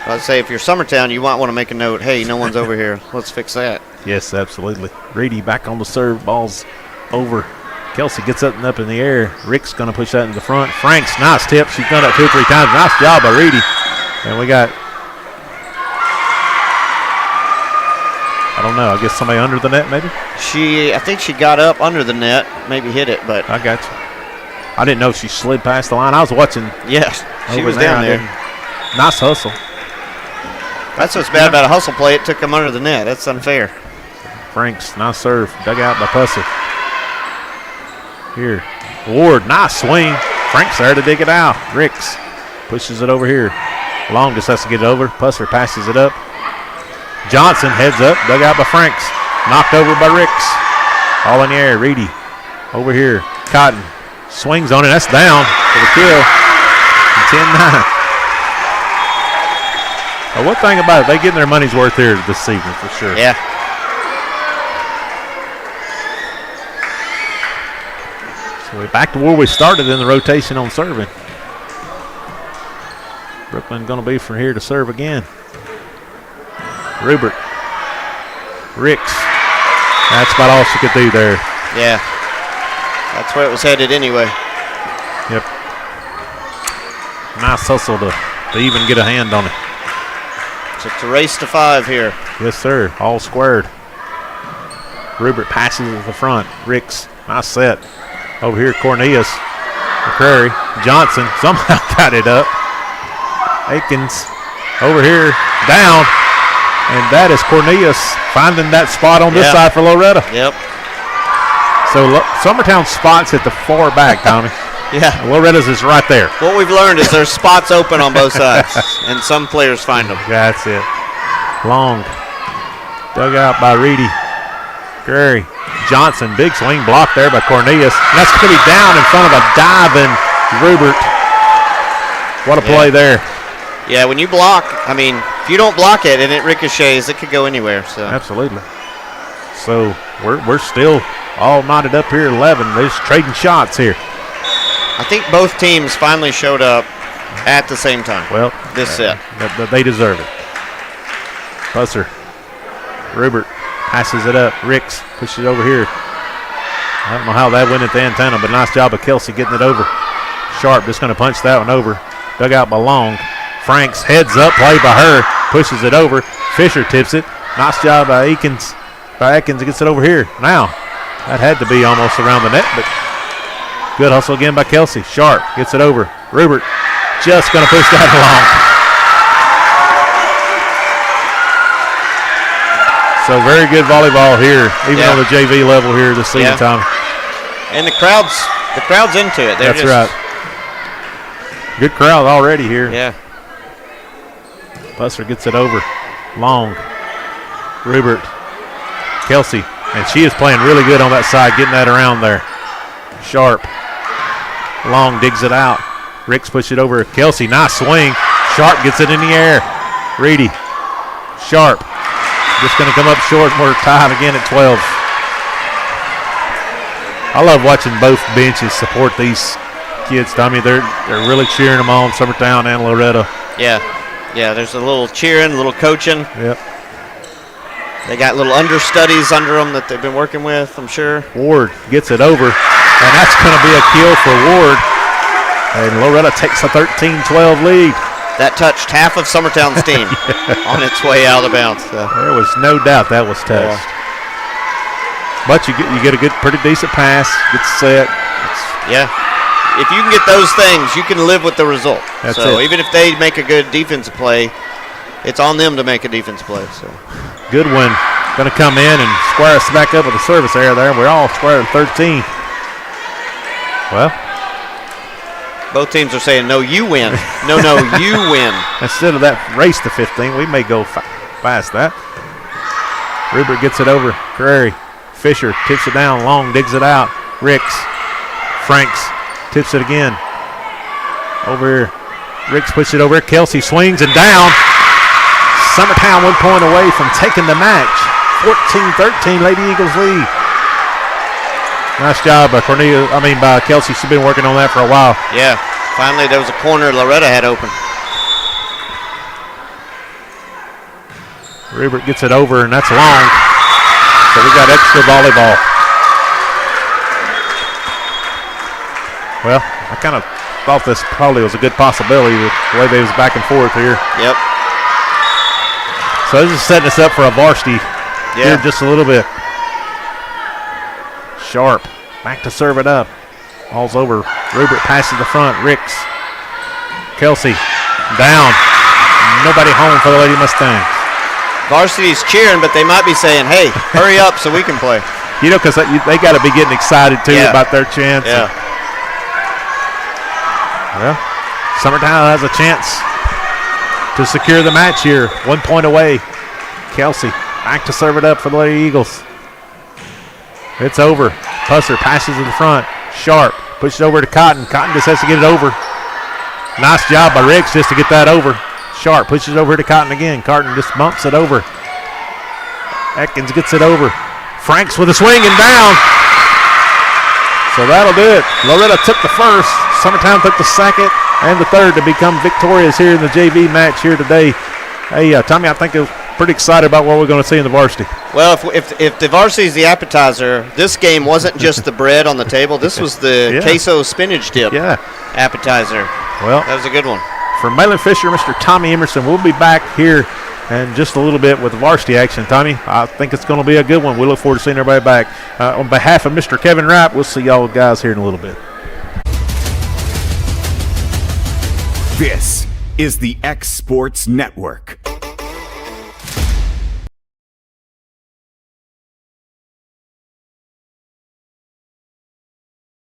I'd say if you're Summertown, you might want to make a note. Hey, no one's over here. Let's fix that. Yes, absolutely. Reedy back on the serve. Ball's over. Kelsey gets up and up in the air. Rick's going to push that in the front. Frank's nice tip. She's done it 2 or 3 times. Nice job by Reedy. And we got, I don't know, I guess somebody under the net maybe? I think she got up under the net, maybe hit it, but. I got you. I didn't know she slid past the line. I was watching. Yes, she was down there. Nice hustle. That's what's bad about a hustle play. It took him under the net. That's unfair. Franks, nice serve. Dug out by Pusser. Here. Ward, nice swing. Franks there to dig it out. Ricks pushes it over here. Long just has to get it over. Pusser passes it up. Johnson heads up. Dug out by Franks. Knocked over by Ricks. All in the air. Reedy over here. Cotton. Swings on it. That's down for the kill. 10-9. Well, one thing about it, they getting their money's worth here this season for sure. Yeah. So we're back to where we started in the rotation on serving. Brooklyn going to be from here to serve again. Rupert. Ricks. That's about all she could do there. Yeah. That's where it was headed anyway. Yep. Nice hustle to even get a hand on it. So it's a race to 5 here. Yes, sir. All squared. Rupert passes to the front. Ricks, nice set. Over here, Cornelius. McCrary. Johnson somehow got it up. Akins over here, down. And that is Cornelius finding that spot on this side for Loretto. Yep. So Summertown spots at the far back, Tommy. Yeah. Loretta's is right there. What we've learned is there's spots open on both sides, and some players find them. That's it. Long. Dug out by Reedy. Curry. Johnson, big swing blocked there by Cornelius. And that's going to be down in front of a diving Rupert. What a play there. Yeah, when you block, if you don't block it and it ricochets, it could go anywhere. So absolutely. So we're still all knotted up here at 11. They're just trading shots here. I think both teams finally showed up at the same time. Well, this set. They deserve it. Pusser. Rupert passes it up. Ricks pushes it over here. I don't know how that went at the antenna, but nice job of Kelsey getting it over. Sharp just going to punch that one over. Dug out by Long. Franks heads up, play by her. Pushes it over. Fisher tips it. Nice job by Akins. Atkins gets it over here. Now, that had to be almost around the net, but good hustle again by Kelsey. Sharp gets it over. Rupert just going to push that along. So very good volleyball here, even on the JV level here this season, Tom. And the crowd's into it. That's right. Good crowd already here. Yeah. Busser gets it over. Long. Rupert. Kelsey And she is playing really good on that side, getting that around there. Sharp. Long digs it out. Ricks push it over. Kelsey, nice swing. Sharp gets it in the air. Reedy. Sharp. Just going to come up short, and we're tied again at 12. I love watching both benches support these kids, Tommy. They're really cheering them on, Summertown and Loretto. Yeah, there's a little cheering, a little coaching. Yep. They got little understudies under them that they've been working with, I'm sure. Ward gets it over, and that's going to be a kill for Ward. And Loretto takes a 13-12 lead. That touched half of Summertown's team on its way out of bounds. So. There was no doubt that was touched. Yeah. But you get a pretty decent pass, get set. Yeah. If you can get those things, you can live with the result. That's so it. Even if they make a good defensive play, it's on them to make a defensive play. So Goodwin going to come in and square us back up with the service area there. We're all square at 13. Well, both teams are saying, no, you win. No, you win. Instead of that race to 15, we may go past that. Rupert gets it over. Curry. Fisher tips it down. Long digs it out. Ricks. Franks tips it again. Over here. Ricks puts it over. Kelsey swings and down. Summertown 1 point away from taking the match. 14-13, Lady Eagles lead. Nice job by by Kelsey. She's been working on that for a while. Yeah, finally there was a corner Loretto had open. Rupert gets it over, and that's long. So we got extra volleyball. Well, I kind of thought this probably was a good possibility with the way they was back and forth here. Yep. So this is setting us up for a varsity here in just a little bit. Sharp. Back to serve it up. Ball's over. Rupert passes the front. Ricks. Kelsey. Down. Nobody home for the Lady Mustangs. Varsity's cheering, but they might be saying, hey, hurry up so we can play. You know, because they got to be getting excited, too, about their chance. Yeah. Well, Summertown has a chance to secure the match here. 1 point away. Kelsey back to serve it up for the Lady Eagles. It's over. Pusser passes in the front. Sharp pushes over to Cotton. Cotton just has to get it over. Nice job by Ricks just to get that over. Sharp pushes over to Cotton again. Cotton just bumps it over. Atkins gets it over. Franks with a swing and down. So that'll do it. Loretto took the first. Summertown took the second and the third to become victorious here in the JV match here today. Hey, Tommy, I think I'm pretty excited about what we're going to see in the varsity. Well, if the varsity is the appetizer, this game wasn't just the bread on the table. This was the queso spinach dip appetizer. Well, that was a good one. For Malin Fisher, Mr. Tommy Emerson, we'll be back here in just a little bit with varsity action, Tommy. I think it's going to be a good one. We look forward to seeing everybody back. On behalf of Mr. Kevin Rapp, we'll see y'all guys here in a little bit. This is the X Sports Network.